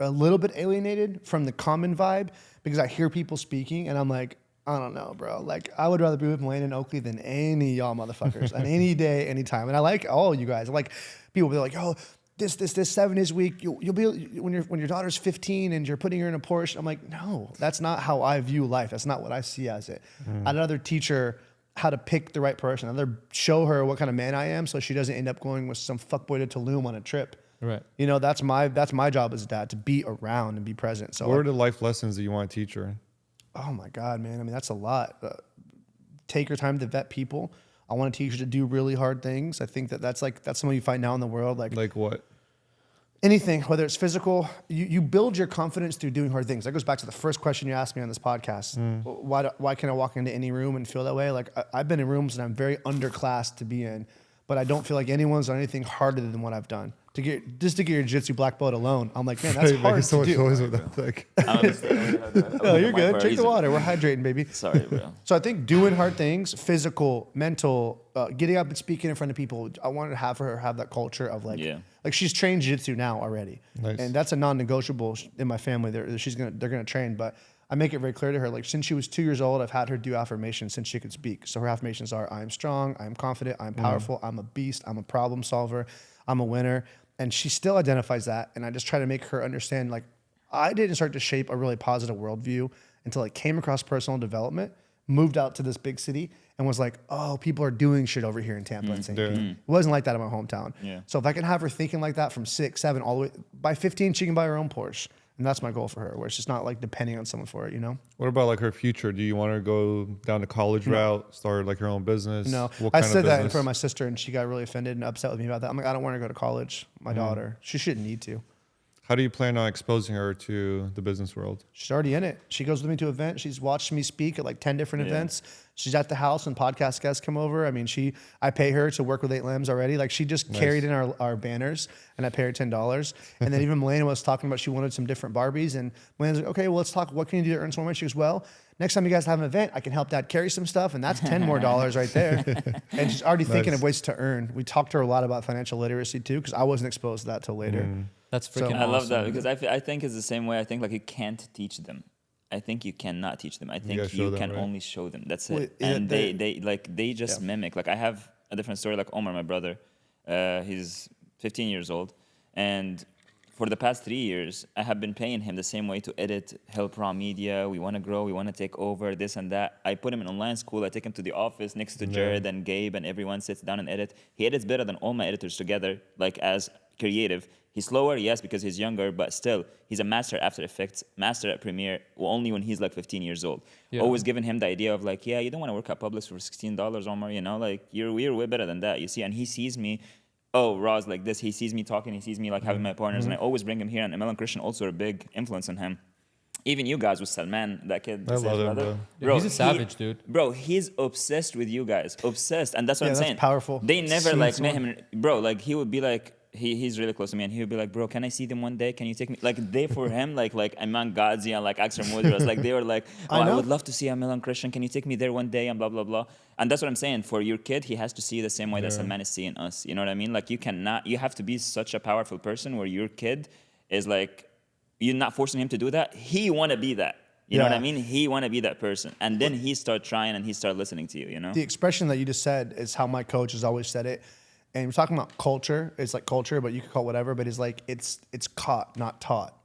little bit alienated from the common vibe because I hear people speaking and I'm like, I don't know, bro. Like, I would rather be with Molina and Oakley than any of y'all motherfuckers on any day, anytime. And I like all you guys. I like people be like, oh, this 7 days a week. You'll be when your daughter's 15 and you're putting her in a Porsche. I'm like, no, that's not how I view life. That's not what I see as it. I'd rather teach her how to pick the right person. I'd rather show her what kind of man I am so she doesn't end up going with some fuckboy to Tulum on a trip. Right. That's my job as a dad, to be around and be present. So what are the life lessons that you want to teach her? Oh my God, man. I mean, that's a lot. Take your time to vet people. I want to teach you to do really hard things. I think that's something you find now in the world. Like what? Anything, whether it's physical, you build your confidence through doing hard things. That goes back to the first question you asked me on this podcast. Why can I walk into any room and feel that way? Like, I've been in rooms and I'm very underclassed to be in, but I don't feel like anyone's done anything harder than what I've done. To get your jiu-jitsu black belt alone, I'm like, man, that's hard so to much do. noise with that thing. No, you're good. Drink the water. We're hydrating, baby. Sorry, bro. So I think doing hard things, physical, mental, getting up and speaking in front of people. I wanted to have her have that culture of like she's trained jiu-jitsu now already, and that's a non-negotiable in my family. They're gonna train, but I make it very clear to her, like, since she was 2 years old, I've had her do affirmations since she could speak. So her affirmations are, I am strong, I am confident, I am powerful, I'm a beast, I'm a problem solver, I'm a winner. And she still identifies that. And I just try to make her understand, like, I didn't start to shape a really positive worldview until I came across personal development, moved out to this big city, and was like, oh, people are doing shit over here in Tampa and St. Pete. It wasn't like that in my hometown. Yeah. So if I can have her thinking like that from 6, 7, all the way, by 15, she can buy her own Porsche. And that's my goal for her, where it's just not like depending on someone for it, you know? What about like her future? Do you want her to go down the college route, start like her own business? No, I said that in front of my sister, and she got really offended and upset with me about that. I'm like, I don't want her to go to college. My daughter, she shouldn't need to. How do you plan on exposing her to the business world? She's already in it. She goes with me to events. She's watched me speak at like 10 different events. She's at the house when podcast guests come over. I mean, I pay her to work with 8 Limbs already. Like, she just carried in our banners, and I pay her $10. And then even Molina was talking about she wanted some different Barbies. And Molina's like, okay, well, let's talk. What can you do to earn some more money? She goes, well, next time you guys have an event, I can help Dad carry some stuff. And that's $10 more right there. And she's already thinking of ways to earn. We talked to her a lot about financial literacy too, because I wasn't exposed to that till later. That's freaking awesome. I love that, because I think it's the same way. I think like you can't teach them. I think you cannot teach them. I think you can only show them. That's it. And they just mimic. Like, I have a different story. Like Omar, my brother, he's 15 years old, and for the past 3 years, I have been paying him the same way to edit, help raw media. We want to grow. We want to take over this and that. I put him in online school. I take him to the office next to Jared and Gabe, and everyone sits down and edit. He edits better than all my editors together, like as creative. He's slower, yes, because he's younger, but still, he's a master at After Effects, master at Premiere, only when he's like 15 years old. Yeah. Always giving him the idea of like, yeah, you don't want to work at Publix for $16, Omar, you know, like, you're way better than that, you see. And he sees me, oh, Raw's like this. He sees me talking, he sees me like having my partners, and I always bring him here. And Emel and Christian also are a big influence on him. Even you guys with Salman, that kid. I love him, bro. Bro, he's a savage, dude. Bro, he's obsessed with you guys. Obsessed. And that's what I'm saying. That's powerful. They never like met him. Bro, like, he would be like, he's really close to me, and he would be like, bro, can I see them one day? Can you take me? Like, they, for him, like Iman Ghazi and like Axel Mudras, like, they were like, oh, I would love to see Emel and Christian. Can you take me there one day? And blah, blah, blah. And that's what I'm saying. For your kid, he has to see the same way that Salman is seeing us. You know what I mean? Like, you have to be such a powerful person where your kid is like, you're not forcing him to do that. He want to be that. You know what I mean? He want to be that person. And then he start trying and he start listening to you, you know? The expression that you just said is how my coach has always said it. And we're talking about culture. It's like culture, but you could call it whatever. But it's like, it's caught, not taught.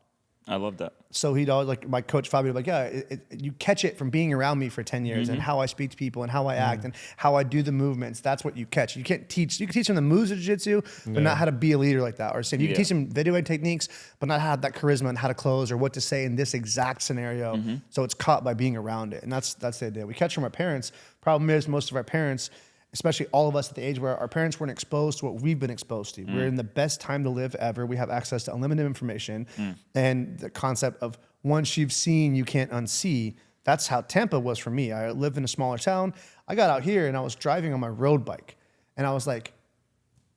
I love that. So he'd always, like, my coach Fabio, like, yeah, you catch it from being around me for 10 years and how I speak to people and how I act and how I do the movements. That's what you catch. You can't teach. You can teach them the moves of jiu-jitsu, but not how to be a leader like that. Or same, you can teach them video techniques, but not how to have that charisma and how to close or what to say in this exact scenario. So it's caught by being around it. And that's the idea. We catch from our parents. Problem is, most of our parents, especially all of us at the age where our parents weren't exposed to what we've been exposed to. We're in the best time to live ever. We have access to unlimited information. And the concept of once you've seen, you can't unsee. That's how Tampa was for me. I lived in a smaller town. I got out here and I was driving on my road bike. And I was like,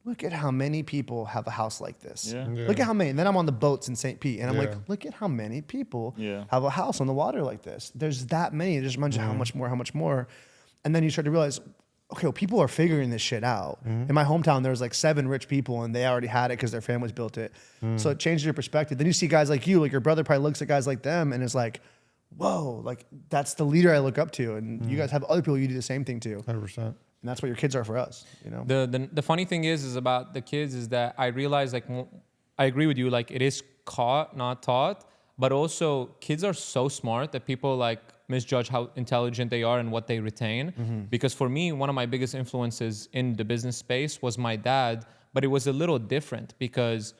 look at how many people have a house like this. Look at how many. And then I'm on the boats in St. Pete. And I'm like, look at how many people have a house on the water like this. There's that many. It just reminds you how much more. And then you start to realize, okay, well, people are figuring this shit out. In my hometown, there was like 7 rich people and they already had it because their families built it. So it changes your perspective. Then you see guys like you, like your brother probably looks at guys like them and is like, whoa, like that's the leader I look up to. And you guys have other people you do the same thing to. 100%. And that's what your kids are for us, you know? The funny thing is about the kids is that I realize, like, I agree with you, like, it is caught, not taught, but also kids are so smart that people like misjudge how intelligent they are and what they retain. Because for me, one of my biggest influences in the business space was my dad, but it was a little different because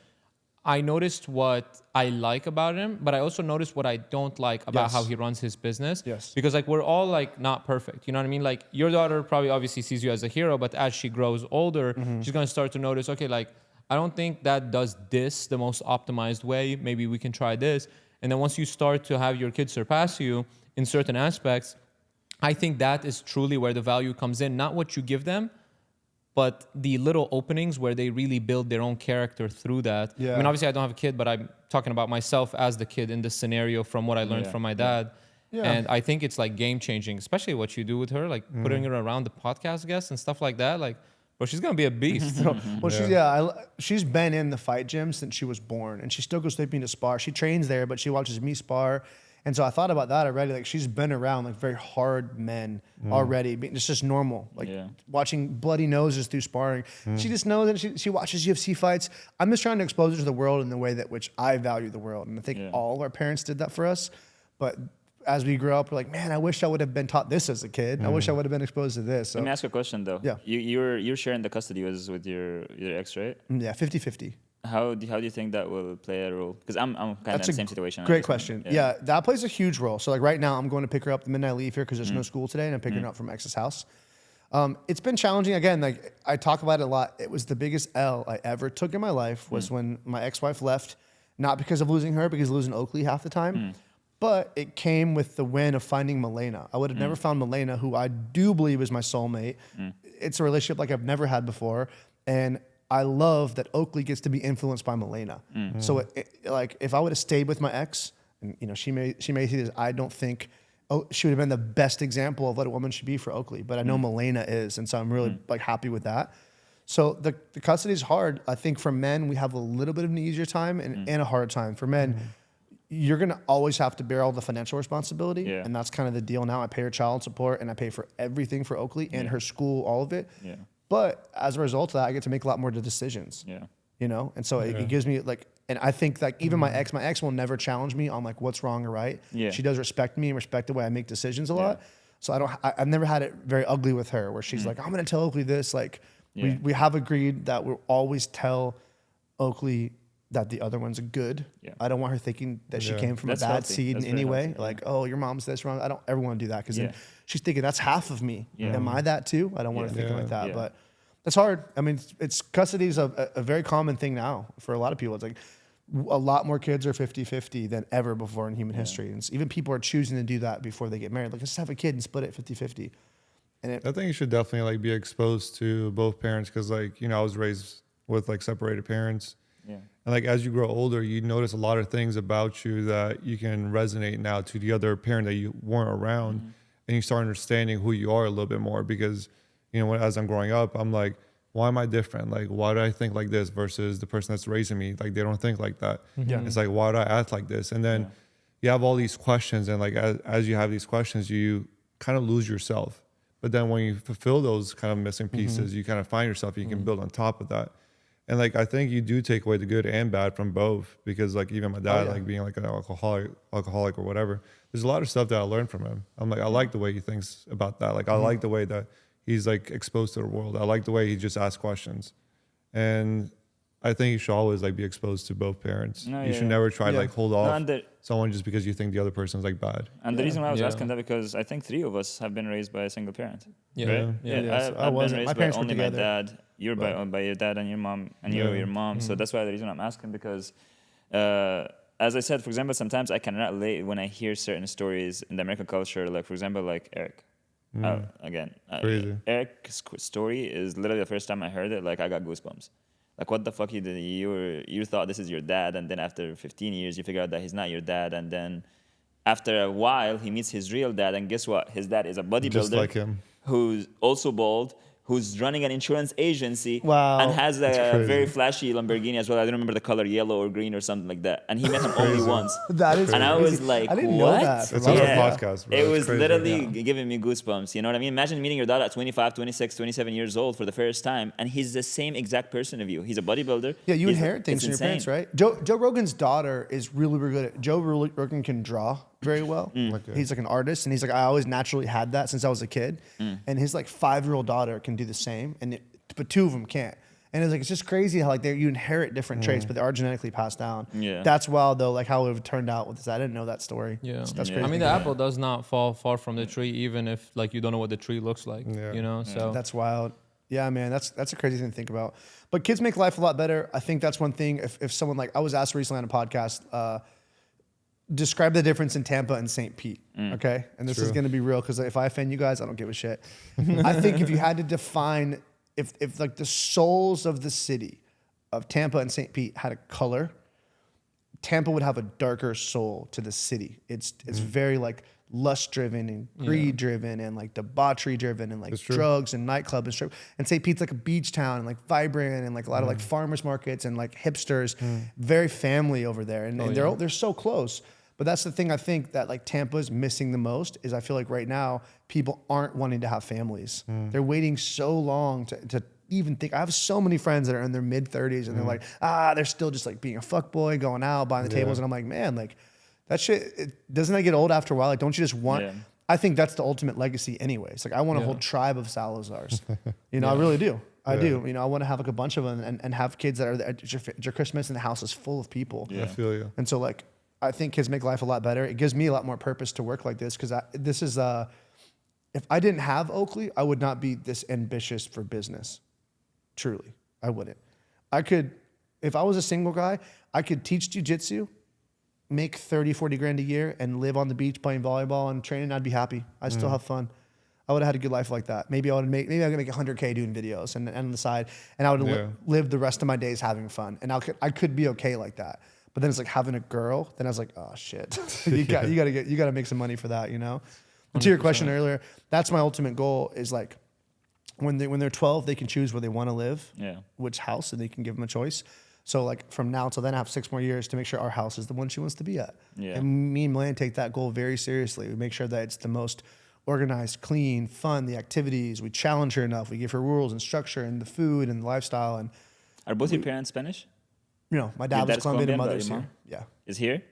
I noticed what I like about him, but I also noticed what I don't like about how he runs his business. Because like we're all like not perfect, you know what I mean? Like your daughter probably obviously sees you as a hero, but as she grows older, she's gonna start to notice, okay, like I don't think that does this the most optimized way. Maybe we can try this. And then once you start to have your kids surpass you in certain aspects, I think that is truly where the value comes in. Not what you give them, but the little openings where they really build their own character through that. Yeah. I mean, obviously I don't have a kid, but I'm talking about myself as the kid in this scenario from what I learned from my dad. Yeah. And I think it's like game changing, especially what you do with her, like putting her around the podcast guests and stuff like that. Like, bro, she's gonna be a beast. Well, she's been in the fight gym since she was born, and she still goes with me to spar. She trains there, but she watches me spar. And so I thought about that already. Like, she's been around like very hard men already. It's just normal. Like watching bloody noses through sparring. She just knows that she watches UFC fights. I'm just trying to expose her to the world in the way that which I value the world. And I think all our parents did that for us. But as we grow up, we're like, man, I wish I would have been taught this as a kid. I wish I would have been exposed to this. So, Let me ask you a question though. Yeah. You're sharing the custody with your ex, right? yeah, 50-50. How do you think that will play a role? Because I'm kind of in the same situation. Great question. Yeah, that plays a huge role. So like right now, I'm going to pick her up the minute I leave here because there's no school today, and I'm picking her up from my ex's house. It's been challenging. Again, like I talk about it a lot. It was the biggest L I ever took in my life was when my ex-wife left, not because of losing her, because of losing Oakley half the time. But it came with the win of finding Molina. I would have never found Molina, who I do believe is my soulmate. It's a relationship like I've never had before. And I love that Oakley gets to be influenced by Molina. So like if I would have stayed with my ex, and you know, she may see this, I don't think she would have been the best example of what a woman should be for Oakley. But I know Molina is, and so I'm really like happy with that. So the custody is hard. I think for men, we have a little bit of an easier time and a hard time. For men, you're going to always have to bear all the financial responsibility. Yeah. And that's kind of the deal now. I pay her child support and I pay for everything for Oakley and her school, all of it. Yeah. But as a result of that, I get to make a lot more of the decisions. Yeah. You know? And so it gives me like, and I think like even my ex will never challenge me on like what's wrong or right. Yeah. She does respect me and respect the way I make decisions a lot. So I've never had it very ugly with her where she's like, I'm going to tell Oakley this. Like we have agreed that we'll always tell Oakley that the other one's good. Yeah. I don't want her thinking that she came from That's a bad healthy. seed That's in any very way. healthy. Like, oh, your mom's this wrong. I don't ever want to do that because then she's thinking that's half of me. Am I that too? I don't want her thinking like that. But it's hard. I mean, it's custody is a very common thing now for a lot of people. It's like a lot more kids are 50-50 than ever before in human history. And even people are choosing to do that before they get married. Like, let's have a kid and split it 50-50. And I think you should definitely like be exposed to both parents because like, you know, I was raised with like separated parents. Yeah. And like as you grow older, you notice a lot of things about you that you can resonate now to the other parent that you weren't around, and you start understanding who you are a little bit more. Because you know, as I'm growing up, I'm like, why am I different? Like, why do I think like this versus the person that's raising me? Like, they don't think like that. It's like, why do I act like this? And then you have all these questions, and like as you have these questions, you kind of lose yourself. But then when you fulfill those kind of missing pieces, you kind of find yourself. You can build on top of that. And like, I think you do take away the good and bad from both, because like even my dad, like being like an alcoholic or whatever, there's a lot of stuff that I learned from him. I'm like, I like the way he thinks about that. Like, I like the way that he's like exposed to the world. I like the way he just asks questions. And I think you should always like be exposed to both parents. You should never try to like hold off someone just because you think the other person's like bad. And the reason why I was asking that, because I think 3 of us have been raised by a single parent. Yeah. I've been raised by only my together. dad. You're by your dad and your mom, and you're your mom. So that's why the reason I'm asking, because as I said, for example, sometimes I cannot relate when I hear certain stories in the American culture, like for example, like Eric. Crazy. Eric's story is literally the first time I heard it, like I got goosebumps. Like, what the fuck you did? You thought this is your dad, and then after 15 years, you figure out that he's not your dad, and then after a while, he meets his real dad, and guess what? His dad is a bodybuilder, Just like him, who's also bald, who's running an insurance agency, Wow. and has a crazy. very flashy Lamborghini as well. I don't remember the color, yellow or green or something like that. And he met him only once. That is and I crazy. was like, I didn't what? know that. It's on the podcast, bro. It It's was crazy. literally giving me goosebumps. You know what I mean? Imagine meeting your dad at 25, 26, 27 years old for the first time, and he's the same exact person of you. He's a bodybuilder. Yeah, you He's- inherit things it's from your parents, insane. right? Joe Rogan's daughter is really, really good at. Joe Rogan can draw very well. He's like an artist, and he's like, I always naturally had that since I was a kid. And his like 5-year-old daughter can do the same, but 2 of them can't. And it's like, it's just crazy how like you inherit different traits, but they are genetically passed down. Yeah. That's wild though, like how it would turned out with this. I didn't know that story. Yeah. That's crazy. I mean, the apple does not fall far from the tree, even if like you don't know what the tree looks like. You know, so That's wild. Yeah, man, that's a crazy thing to think about. But kids make life a lot better. I think that's one thing. If someone like, I was asked recently on a podcast, describe the difference in Tampa and St. Pete. Okay, and this is going to be real because if I offend you guys, I don't give a shit. I think if you had to define if like the souls of the city of Tampa and St. Pete had a color, Tampa would have a darker soul to the city. It's very like lust driven and greed driven and like debauchery driven and like drugs and nightclub and strip. And St. Pete's like a beach town and like vibrant and like a lot of like farmers markets and like hipsters, very family over there. And, they're so close. But that's the thing I think that like Tampa's missing the most is I feel like right now people aren't wanting to have families. They're waiting so long to even think. I have so many friends that are in their mid 30s and they're like, they're still just like being a fuckboy, going out, buying the tables. And I'm like, man, like that shit, doesn't that get old after a while? Like, don't you just want, I think that's the ultimate legacy anyways. Like I want a whole tribe of Salazars, you know, I really do. I do. You know, I want to have like a bunch of them and have kids that are at your Christmas and the house is full of people. I feel you. And so like, I think kids make life a lot better. It gives me a lot more purpose to work like this because this is, if I didn't have Oakley, I would not be this ambitious for business. Truly, I wouldn't. I could, if I was a single guy, I could teach jiu-jitsu, make 30, 40 grand a year and live on the beach playing volleyball and training. I'd be happy. I'd still have fun. I would have had a good life like that. Maybe I could make 100K doing videos and on the side, and I would live the rest of my days having fun. And I could be okay like that. But then it's like having a girl. Then I was like, oh shit, you gotta make some money for that, you know. And to your question earlier, that's my ultimate goal. Is like when they're 12, they can choose where they want to live, which house, and they can give them a choice. So like from now till then, I have 6 more years to make sure our house is the one she wants to be at. And me and Molina take that goal very seriously. We make sure that it's the most organized, clean, fun, the activities. We challenge her enough. We give her rules and structure and the food and the lifestyle. And are both your parents Spanish? You know, my dad was Colombian and mother's here. Yeah. Is here?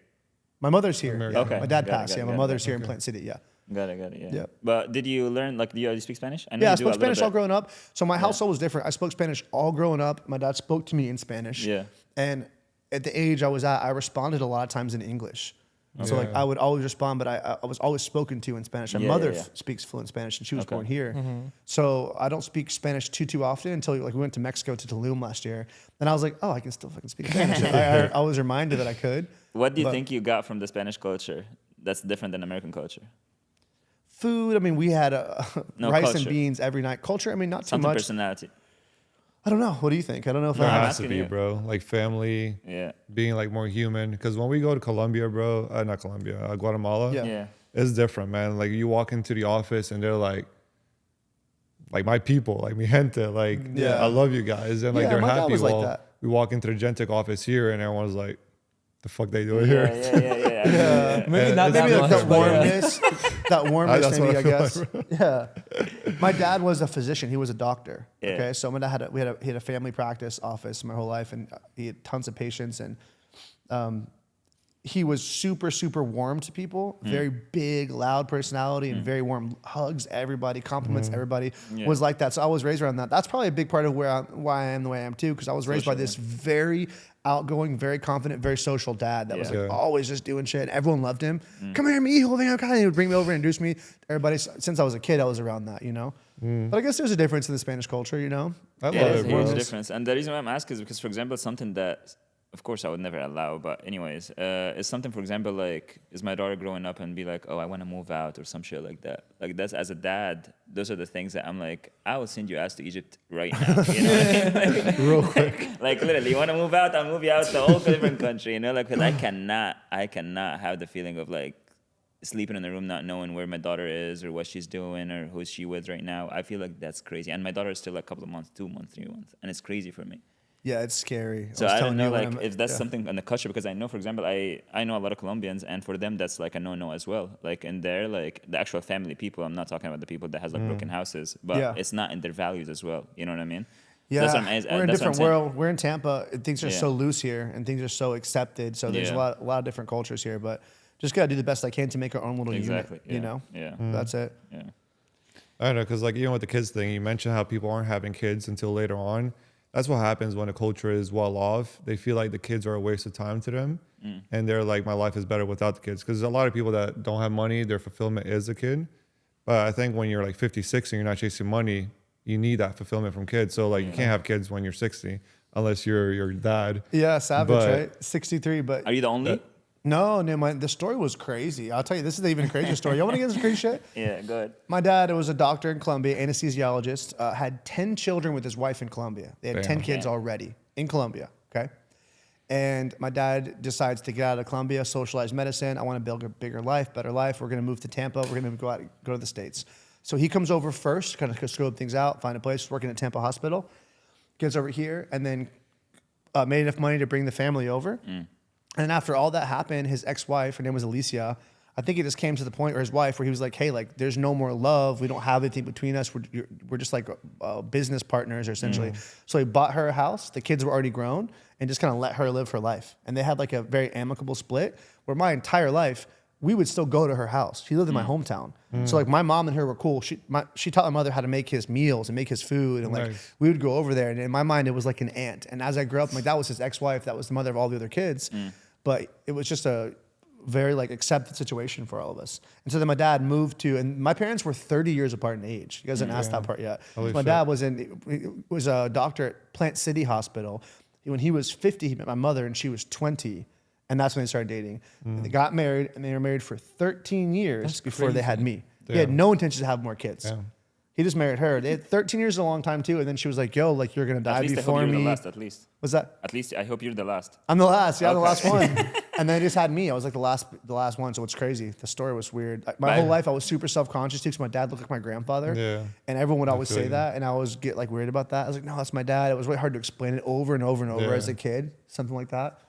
My mother's here. Yeah. Okay. My dad passed. My mother's here in Plant City. Yeah. Got it. Yeah. But did you learn, like, do you already speak Spanish? I spoke Spanish all growing up. So my household was different. I spoke Spanish all growing up. My dad spoke to me in Spanish. Yeah. And at the age I was at, I responded a lot of times in English. So like I would always respond, but I was always spoken to in Spanish. My mother speaks fluent Spanish, and she was born here. So I don't speak Spanish too often until like we went to Mexico to Tulum last year, and I was like, oh, I can still fucking speak Spanish. I was reminded that I could. What do you think you got from the Spanish culture that's different than American culture? Food. I mean, we had rice and beans every night. Culture. I mean, not too much. Personality. I don't know. What do you think? I don't know if there has to be, bro. Like family, being like more human. Because when we go to Colombia, bro, not Colombia, Guatemala, it's different, man. Like you walk into the office and they're like my people, like mi gente, like I love you guys, and like they're happy. While like we walk into the Gentic office here, and everyone's like, the fuck they doing here? Maybe not that much, that warmness. That warmness, maybe I guess. Like, my dad was a physician. He was a doctor. Okay, so my dad had a family practice office my whole life, and he had tons of patients, and he was super, super warm to people. Very big, loud personality, and very warm. Hugs everybody, compliments everybody. Was like that. So I was raised around that. That's probably a big part of why I am the way I am too, because I was raised by this very outgoing, very confident, very social dad that was like always just doing shit. Everyone loved him. Come here, mijo, ven acá. He would bring me over and introduce me to everybody. Since I was a kid, I was around that, you know. But I guess there's a difference in the Spanish culture, you know. I love it, bro. There's a difference, and the reason why I'm asking is because, for example, something that, of course, I would never allow, but anyways, is something, for example, like, is my daughter growing up and be like, oh, I want to move out or some shit like that. Like, that's, as a dad, those are the things that I'm like, I will send your ass to Egypt right now, you know what I mean? Like, real quick. Like, literally, you want to move out, I'll move you out to a whole different country, you know? Like, because I cannot have the feeling of, like, sleeping in the room not knowing where my daughter is or what she's doing or who she with right now. I feel like that's crazy. And my daughter is still like a couple of months, 2 months, 3 months, and it's crazy for me. Yeah, it's scary. So I don't know, like, if that's something in the culture, because I know, for example, I know a lot of Colombians, and for them, that's like a no-no as well. Like, in there, like, the actual family people, I'm not talking about the people that has, like, broken houses, but it's not in their values as well. You know what I mean? Yeah, we're in a different world. We're in Tampa. Things are so loose here, and things are so accepted. So there's a lot of different cultures here, but just got to do the best I can to make our own little unit, you know? That's it. Yeah. I don't know, because, like, even with the kids thing, you mentioned how people aren't having kids until later on. That's what happens when a culture is well off. They feel like the kids are a waste of time to them. And they're like, my life is better without the kids. Because a lot of people that don't have money, their fulfillment is a kid. But I think when you're like 56 and you're not chasing money, you need that fulfillment from kids. So like you can't have kids when you're 60 unless you're your dad. Yeah, savage, right? 63, but... Are you the only? No, the story was crazy. I'll tell you, this is even a crazier story. You want to get into crazy shit? Yeah, good. My dad was a doctor in Colombia, anesthesiologist, had 10 children with his wife in Colombia. They had 10 kids already in Colombia, okay? And my dad decides to get out of Colombia, socialize medicine. I want to build a bigger life, better life. We're going to move to Tampa. We're going to go to the States. So he comes over first, kind of scope things out, find a place, working at Tampa Hospital. Gets over here, and then made enough money to bring the family over. And after all that happened, his ex-wife, her name was Alicia, I think it just came to the point, or his wife, where he was like, hey, like, there's no more love. We don't have anything between us. We're just like business partners, essentially. So he bought her a house. The kids were already grown and just kind of let her live her life. And they had like a very amicable split where my entire life, we would still go to her house. She lived in my hometown. So like my mom and her were cool. She taught my mother how to make his meals and make his food. And like we would go over there. And in my mind, it was like an aunt. And as I grew up, like that was his ex-wife. That was the mother of all the other kids. But it was just a very like accepted situation for all of us. And so then my dad moved to, and my parents were 30 years apart in age. You guys didn't ask that part yet. My dad was a doctor at Plant City Hospital. When he was 50, he met my mother and she was 20. And that's when they started dating. And they got married, and they were married for 13 years before they had me. He had no intention to have more kids. He just married her. They had 13 years is a long time too. And then she was like, yo, like you're going to die before me. I hope you're the last, at least. What's that? At least I hope you're the last. I'm the last. Yeah, okay. The last one. And then they just had me. I was like the last one. So it's crazy. The story was weird. My whole life I was super self-conscious too because my dad looked like my grandfather. Yeah. And everyone would always say that. And I always get like weird about that. I was like, no, that's my dad. It was really hard to explain it over and over and over as a kid. Something like that.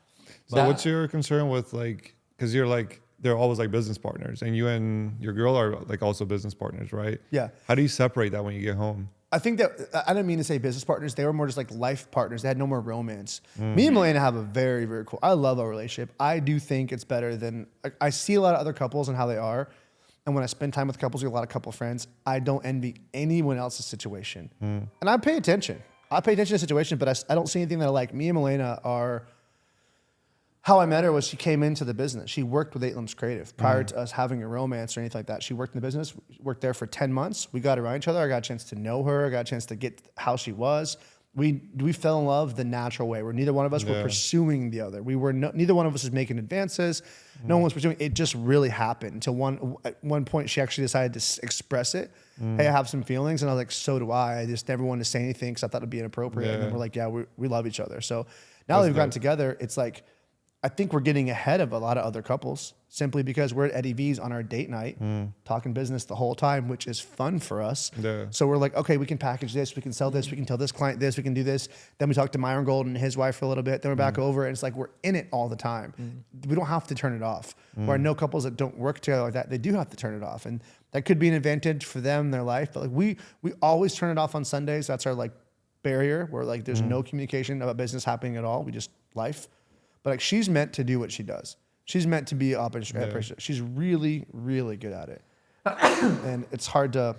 So what's your concern with like, because you're like, they're always like business partners, and you and your girl are like also business partners, right? Yeah. How do you separate that when you get home? I think that, I didn't mean to say business partners. They were more just like life partners. They had no more romance. Me and Molina have a very, very cool, I love our relationship. I do think it's better than, I see a lot of other couples and how they are. And when I spend time with couples, we have a lot of couple friends, I don't envy anyone else's situation. And I pay attention. I pay attention to the situation, but I don't see anything that I like. Me and Molina are, how I met her was she came into the business. She worked with 8 Limbs Creative prior to us having a romance or anything like that. She worked in the business, worked there for 10 months. We got around each other. I got a chance to know her. I got a chance to get how she was. We fell in love the natural way where neither one of us were pursuing the other. Neither one of us was making advances. No one was pursuing. It just really happened until at one point she actually decided to express it. Hey, I have some feelings. And I was like, so do I. I just never wanted to say anything because I thought it'd be inappropriate. And then we're like, yeah, we love each other. So now that we've gotten together, it's like, I think we're getting ahead of a lot of other couples simply because we're at Eddie V's on our date night talking business the whole time, which is fun for us. So we're like, okay, we can package this, we can sell this, we can tell this client this, we can do this. Then we talk to Myron Gold and his wife for a little bit. Then we're back over, and it's like we're in it all the time. We don't have to turn it off. Where I know couples that don't work together like that, they do have to turn it off. And that could be an advantage for them in their life. But like we always turn it off on Sundays. That's our like barrier where like there's no communication about business happening at all. We just life. But like she's meant to do what she does. She's meant to be operational. She's really, really good at it. And it's hard to,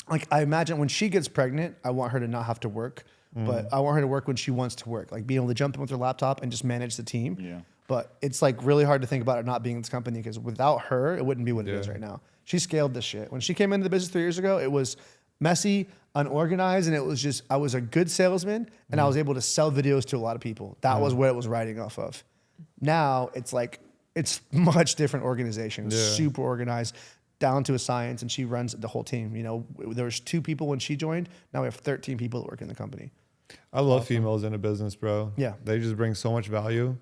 like I imagine when she gets pregnant, I want her to not have to work. But I want her to work when she wants to work. Like being able to jump in with her laptop and just manage the team. Yeah. But it's like really hard to think about it not being in this company because without her, it wouldn't be what it is right now. She scaled this shit. When she came into the business 3 years ago, it was messy, unorganized, and it was just, I was a good salesman and I was able to sell videos to a lot of people. That was what it was riding off of. Now it's like, it's much different organization, super organized, down to a science, and she runs the whole team. You know, there was 2 people when she joined. Now we have 13 people that work in the company. I love females in a business, bro. Yeah. They just bring so much value.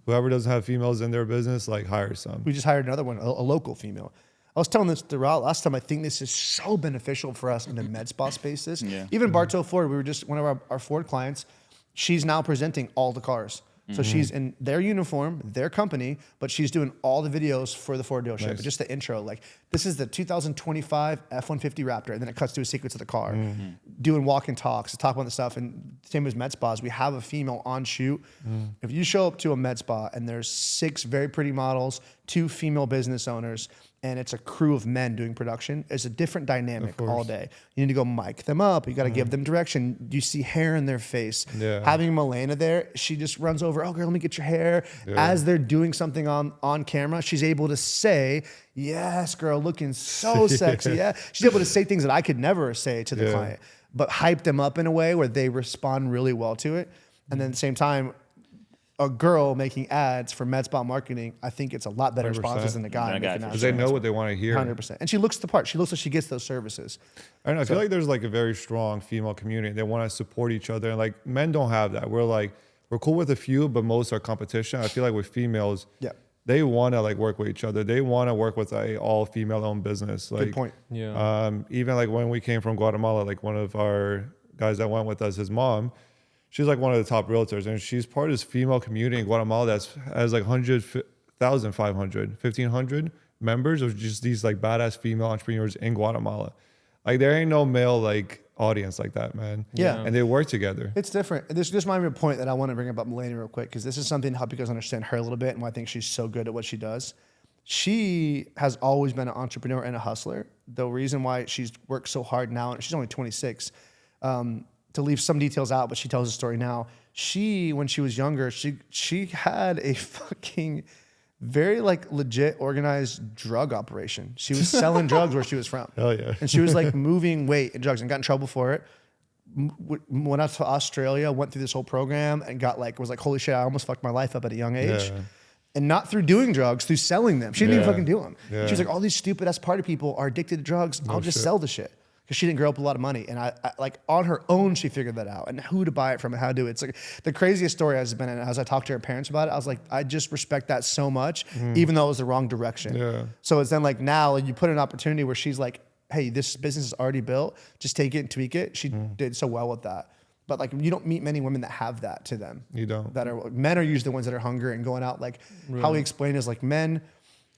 Whoever doesn't have females in their business, like hire some. We just hired another one, a local female. I was telling this to Raul last time. I think this is so beneficial for us in the med spa spaces. Even Bartow Ford, we were just one of our Ford clients. She's now presenting all the cars. So she's in their uniform, their company, but she's doing all the videos for the Ford dealership. But just the intro, like this is the 2025 F-150 Raptor, and then it cuts to a sequence of the car, doing walk and talks, talk about the stuff. And same as med spas, we have a female on shoot. If you show up to a med spa and there's 6 very pretty models, 2 female business owners, and it's a crew of men doing production, it's a different dynamic all day. You need to go mic them up. You got to give them direction. You see hair in their face. Having Molina there, she just runs over, oh, girl, let me get your hair. As they're doing something on camera, she's able to say, yes, girl, looking so sexy. She's able to say things that I could never say to the client, but hype them up in a way where they respond really well to it. And then at the same time, a girl making ads for med spa marketing, I think it's a lot better 100%. responses than a guy making ads. Because they know what they want to hear. 100%. And she looks the part. She looks like she gets those services. I don't know. I feel like there's like a very strong female community. They want to support each other. And like men don't have that. We're cool with a few, but most are competition. I feel like with females, they want to like work with each other. They want to work with a all female owned business. Like, good point. Yeah. Even like when we came from Guatemala, like one of our guys that went with us, his mom, she's like one of the top realtors, and she's part of this female community in Guatemala that has like 100,500, 1,500 members of just these like badass female entrepreneurs in Guatemala. Like there ain't no male like audience like that, man. Yeah. And they work together. It's different. This reminds me of a point that I want to bring up about Molina real quick, because this is something to help you guys understand her a little bit and why I think she's so good at what she does. She has always been an entrepreneur and a hustler. The reason why she's worked so hard now, and she's only 26, to leave some details out, but she tells the story now. She, when she was younger, she had a fucking very like legit organized drug operation. She was selling drugs where she was from. Hell yeah. And she was like moving weight and drugs and got in trouble for it. Went out to Australia, went through this whole program and was like, holy shit, I almost fucked my life up at a young age. Yeah. And not through doing drugs, through selling them. She didn't even fucking do them. Yeah. She was like, all these stupid ass party people are addicted to drugs. I'll just sell the shit. Because she didn't grow up with a lot of money. And I like on her own, she figured that out and who to buy it from and how to do it. It's like the craziest story has been, and as I talked to her parents about it, I was like, I just respect that so much, even though it was the wrong direction. Yeah. So it's then like now you put an opportunity where she's like, hey, this business is already built. Just take it and tweak it. She did so well with that. But like you don't meet many women that have that to them. You don't. Men are usually the ones that are hungry and going out. Like how we explain is like men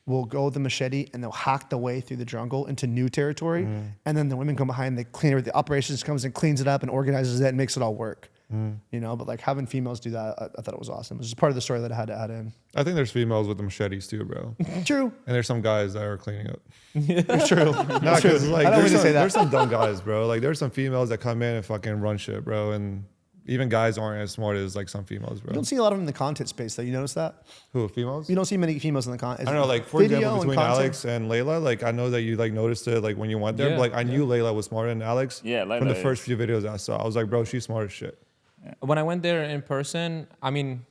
will go with the machete and they'll hack the way through the jungle into new territory. And then the women come behind, they clean it. The operations comes and cleans it up and organizes it and makes it all work. You know, but like having females do that, I thought it was awesome. It was just part of the story that I had to add in. I think there's females with the machetes too, bro. True. And there's some guys that are cleaning up. It's true. No, because like I don't mean to say that. there's some dumb guys, bro. Like there's some females that come in and fucking run shit, bro. And even guys aren't as smart as like some females, bro. You don't see a lot of them in the content space though. You notice that? Who, females? You don't see many females in the content. I don't know, like for example, between Alex and Layla, like I know that you like noticed it like when you went there, but like I knew Layla was smarter than Alex. Yeah, Layla from the is. first few videos I saw. I was like, bro, she's smart as shit. When I went there in person, I mean,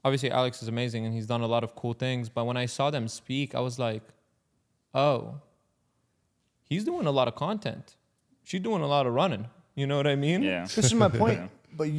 obviously Alex is amazing and he's done a lot of cool things. But when I saw them speak, I was like, oh, he's doing a lot of content. She's doing a lot of running. You know what I mean? Yeah. This is my point. But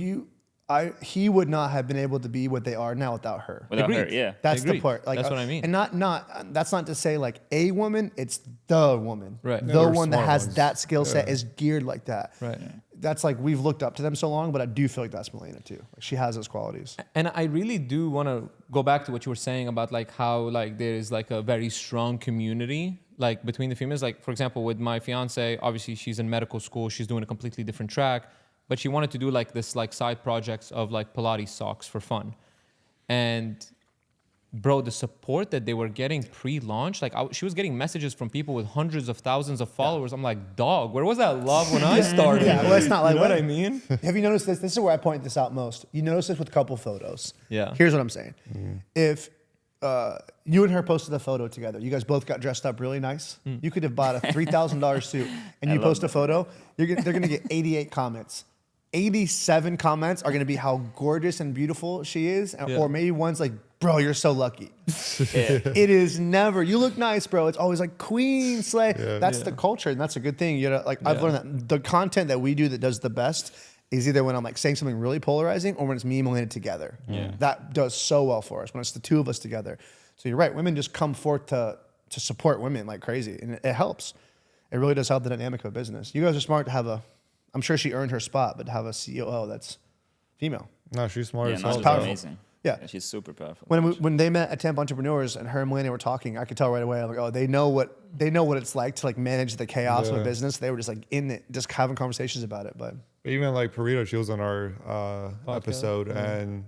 he would not have been able to be what they are now without her. Without her, Agreed. yeah. That's the Agreed. part. Like, That's what I mean. And not that's not to say like a woman, it's the woman. Right. The they're one that smart has ones. that skill set is geared like that. Right. That's like we've looked up to them so long, but I do feel like that's Molina too. Like she has those qualities. And I really do want to go back to what you were saying about like how like there is like a very strong community like between the females. Like for example, with my fiance, obviously she's in medical school. She's doing a completely different track, but she wanted to do like this like side projects of like Pilates socks for fun. And bro, the support that they were getting pre-launch, like she was getting messages from people with hundreds of thousands of followers. I'm like, dog, where was that love when I started? Yeah, well, it's not like you know what I mean? Have you noticed this? This is where I point this out most. You notice this with couple photos. Yeah. Here's what I'm saying. If you and her posted a photo together, you guys both got dressed up really nice. You could have bought a $3,000 suit and you post a photo. They're gonna get 88 comments. 87 comments are gonna be how gorgeous and beautiful she is, or maybe one's like, bro, you're so lucky. It is never, you look nice, bro. It's always like queen, slay. That's the culture, and that's a good thing. You know, like I've learned that the content that we do that does the best is either when I'm like saying something really polarizing or when it's me and Molina together. That does so well for us when it's the two of us together. So you're right, women just come forth to support women like crazy, and it helps. It really does help the dynamic of a business. You guys are smart to have I'm sure she earned her spot, but to have a COO that's female. No, she's smart Yeah, as no, hell. she's powerful. amazing. Yeah. She's super powerful. When they met at Temp Entrepreneurs and her and Molina were talking, I could tell right away. I'm like, oh, they know what it's like to like manage the chaos of a business. They were just like in it, just having conversations about it. But Even like Perito, she was on our episode, and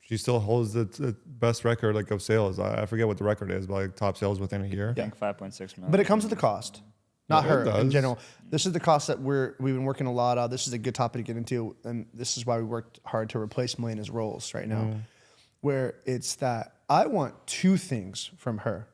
she still holds the best record like of sales. I forget what the record is, but like top sales within a year. I think 5.6 million. But it comes with a cost. Not Yeah, it her in does. general. This is the cost that we've been working a lot of. This is a good topic to get into, and this is why we worked hard to replace Molina's roles right now. Where it's that I want two things from her,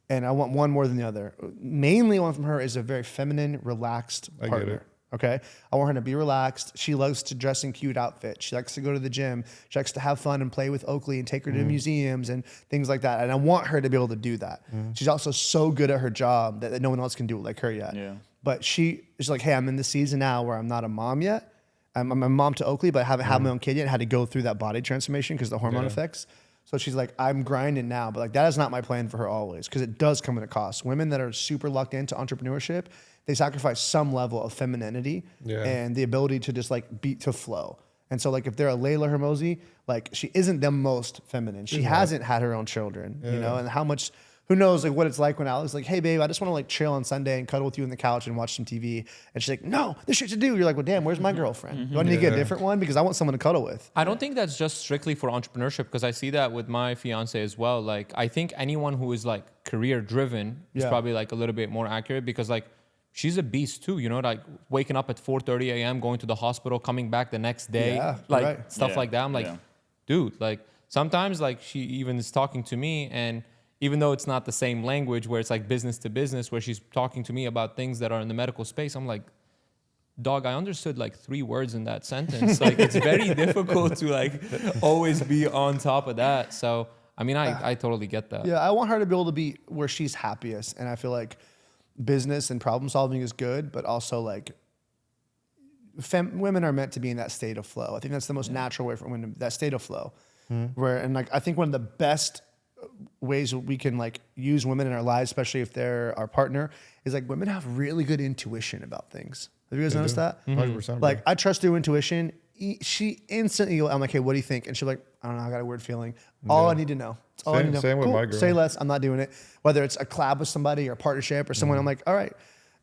and I want one more than the other. Mainly, one from her is a very feminine, relaxed partner. Okay. I want her to be relaxed. She loves to dress in cute outfits. She likes to go to the gym. She likes to have fun and play with Oakley and take her to museums and things like that. And I want her to be able to do that. She's also so good at her job that no one else can do it like her yet. Yeah. But she's like, hey, I'm in the season now where I'm not a mom yet. I'm a mom to Oakley, but I haven't had my own kid yet. I had to go through that body transformation because the hormone effects. So she's like, I'm grinding now, but like that is not my plan for her always because it does come at a cost. Women that are super locked into entrepreneurship, they sacrifice some level of femininity and the ability to just like beat to flow. And so like if they're a Layla Hermosi, like she isn't the most feminine. She hasn't had her own children, you know, and how much, who knows like what it's like when Alex is like, hey babe, I just want to like chill on Sunday and cuddle with you on the couch and watch some TV. And she's like, no, this shit to do. You're like, well, damn, where's my girlfriend? Do I need to get a different one? Because I want someone to cuddle with. I don't think that's just strictly for entrepreneurship because I see that with my fiance as well. Like, I think anyone who is like career driven is probably like a little bit more accurate because like she's a beast too, you know, like waking up at 4:30 a.m., going to the hospital, coming back the next day, like stuff like that. I'm like, dude, like sometimes like she even is talking to me and even though it's not the same language where it's like business to business, where she's talking to me about things that are in the medical space, I'm like, dog, I understood like 3 words in that sentence. Like it's very difficult to like always be on top of that. So, I mean, I totally get that. Yeah, I want her to be able to be where she's happiest. And I feel like business and problem solving is good, but also like women are meant to be in that state of flow. I think that's the most natural way for women, that state of flow. Where, and like, I think one of the best ways we can like use women in our lives, especially if they're our partner, is like women have really good intuition about things. Have you guys noticed that? 100%. Like I trust her intuition. She instantly, I'm like, hey, what do you think? And she's like, I don't know, I got a weird feeling. All I need to know. That's all I need to know. Same with my girl. Say less. I'm not doing it. Whether it's a collab with somebody or a partnership or someone, I'm like, all right.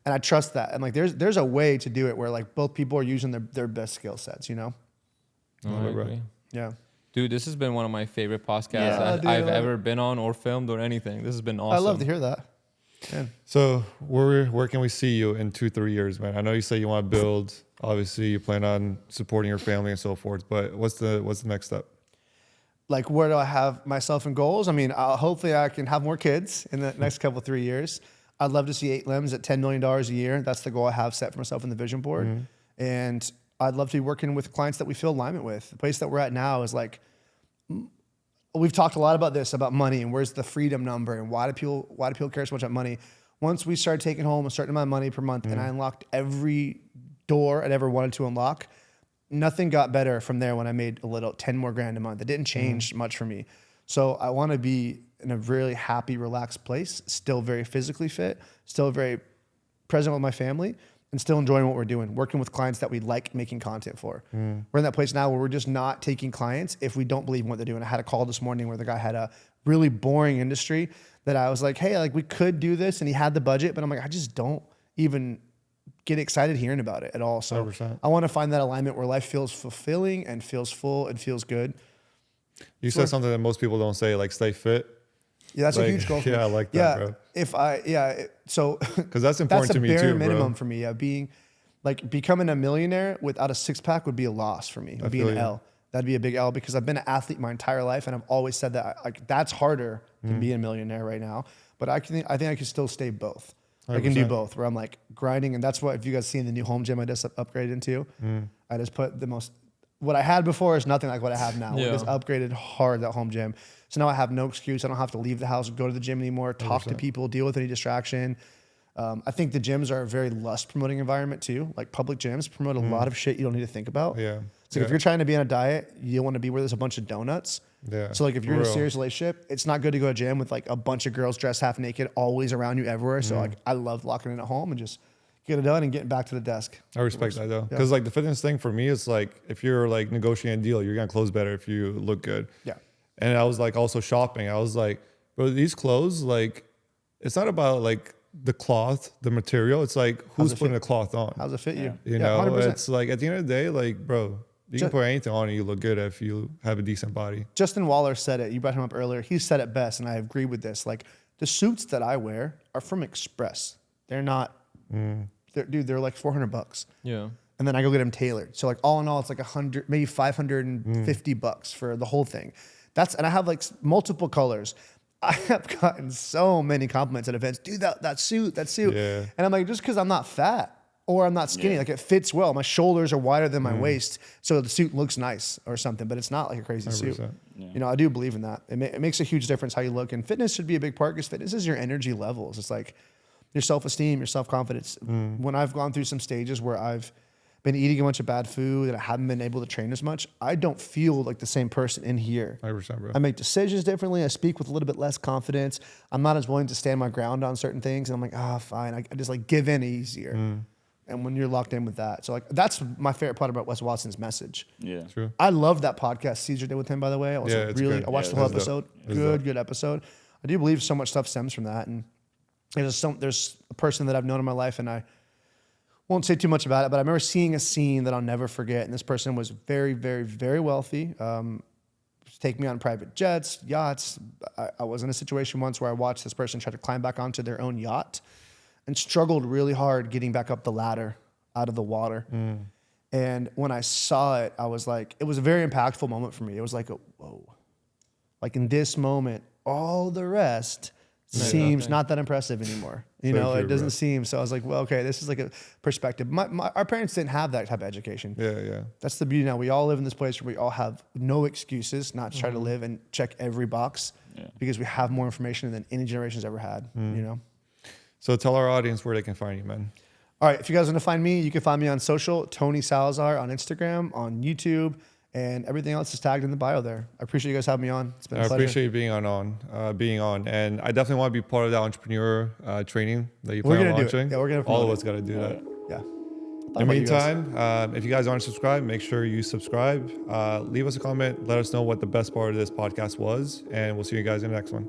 And I trust that. And like, there's a way to do it where like both people are using their best skill sets, you know? I agree. Yeah. Dude, this has been one of my favorite podcasts I've ever been on or filmed or anything. This has been awesome. I love to hear that. Yeah. So where can we see you in 2-3 years, man? I know you say you want to build. Obviously, you plan on supporting your family and so forth. But what's the next step? Like, where do I have myself in goals? I mean, hopefully I can have more kids in the next couple 3 years. I'd love to see 8 limbs at $10 million a year. That's the goal I have set for myself in the vision board. And I'd love to be working with clients that we feel alignment with. The place that we're at now is like, we've talked a lot about this, about money and where's the freedom number and why do people care so much about money? Once we started taking home a certain amount of money per month and I unlocked every door I'd ever wanted to unlock, nothing got better from there when I made 10 more grand a month. It didn't change much for me. So I want to be in a really happy, relaxed place, still very physically fit, still very present with my family, and still enjoying what we're doing, working with clients that we like making content for. We're in that place now where we're just not taking clients if we don't believe in what they're doing. I had a call this morning where the guy had a really boring industry that I was like, hey, like we could do this, and he had the budget, but I'm like, I just don't even get excited hearing about it at all. So 100%. I want to find that alignment where life feels fulfilling and feels full and feels good. You said something that most people don't say, like stay fit. Yeah, that's like, a huge goal for me. Yeah, I like that, bro. So because that's important to me too, that's a bare minimum bro. for me. Yeah, becoming a millionaire without a 6-pack would be a loss for me. It would be an L. That'd be a big L because I've been an athlete my entire life, and I've always said that like that's harder than being a millionaire right now. But I think I can still stay both. 100%. I can do both, where I'm like grinding, and that's what if you guys seen the new home gym I just upgraded into. I just put what I had before is nothing like what I have now. Yeah. We just upgraded hard that home gym. So now I have no excuse. I don't have to leave the house, go to the gym anymore, talk 100%. to people, deal with any distraction. I think the gyms are a very lust promoting environment too. Like public gyms promote a lot of shit you don't need to think about. Yeah. So if you're trying to be on a diet, you don't want to be where there's a bunch of donuts. Yeah. So like if you're in a serious relationship, it's not good to go to a gym with like a bunch of girls dressed half naked, always around you everywhere. So like I love locking in at home and just get it done and getting back to the desk. I respect that though. Because like the fitness thing for me is like if you're like negotiating a deal, you're gonna close better if you look good. Yeah. And I was like also shopping. I was like, bro, these clothes, like it's not about like the cloth, the material. It's like who's putting the cloth on. How's it fit you? You know, 100%. it's like at the end of the day, like, bro, you can put anything on and you look good if you have a decent body. Justin Waller said it. You brought him up earlier. He said it best, and I agree with this. Like the suits that I wear are from Express. They're not. They're like $400. Yeah. And then I go get them tailored. So like all in all, it's like 100, maybe $550 for the whole thing. And I have like multiple colors. I have gotten so many compliments at events. Dude, that suit. Yeah. And I'm like, just because I'm not fat, or I'm not skinny. Yeah. Like it fits well. My shoulders are wider than my waist, so the suit looks nice or something. But it's not like a crazy suit. 100%. You know, I do believe in that. It makes a huge difference how you look, and fitness should be a big part because fitness is your energy levels. It's like your self-esteem, your self-confidence. When I've gone through some stages where I've been eating a bunch of bad food and I haven't been able to train as much, I don't feel like the same person in here. 100%, bro. I make decisions differently. I speak with a little bit less confidence. I'm not as willing to stand my ground on certain things. And I'm like, fine. I just like give in easier. And when you're locked in with that. So like, that's my favorite part about Wes Watson's message. Yeah. True. I love that podcast Caesar did with him, by the way. I Yeah, it's good. I watched the Yeah, whole it's dope. episode. Good episode. I do believe so much stuff stems from that. And there's a person that I've known in my life, and I won't say too much about it, but I remember seeing a scene that I'll never forget. And this person was very, very, very wealthy. Take me on private jets, yachts. I was in a situation once where I watched this person try to climb back onto their own yacht and struggled really hard getting back up the ladder out of the water. And when I saw it, I was like, it was a very impactful moment for me. It was like, whoa. Like in this moment, all the rest seems not that impressive anymore. You know, it doesn't seem. So I was like, well, okay, this is like a perspective. Our parents didn't have that type of education. Yeah. That's the beauty now. We all live in this place where we all have no excuses not to try to live and check every box because we have more information than any generation's ever had, you know? So tell our audience where they can find you, man. All right, if you guys want to find me, you can find me on social, Tony Salazar on Instagram, on YouTube, and everything else is tagged in the bio there. I appreciate you guys having me on. It's been a pleasure. I appreciate you being on, and I definitely want to be part of that entrepreneur training that you plan on launching. Yeah, we're gonna all of promote us got to do that. Yeah. In the meantime, if you guys aren't subscribed, make sure you subscribe. Leave us a comment. Let us know what the best part of this podcast was, and we'll see you guys in the next one.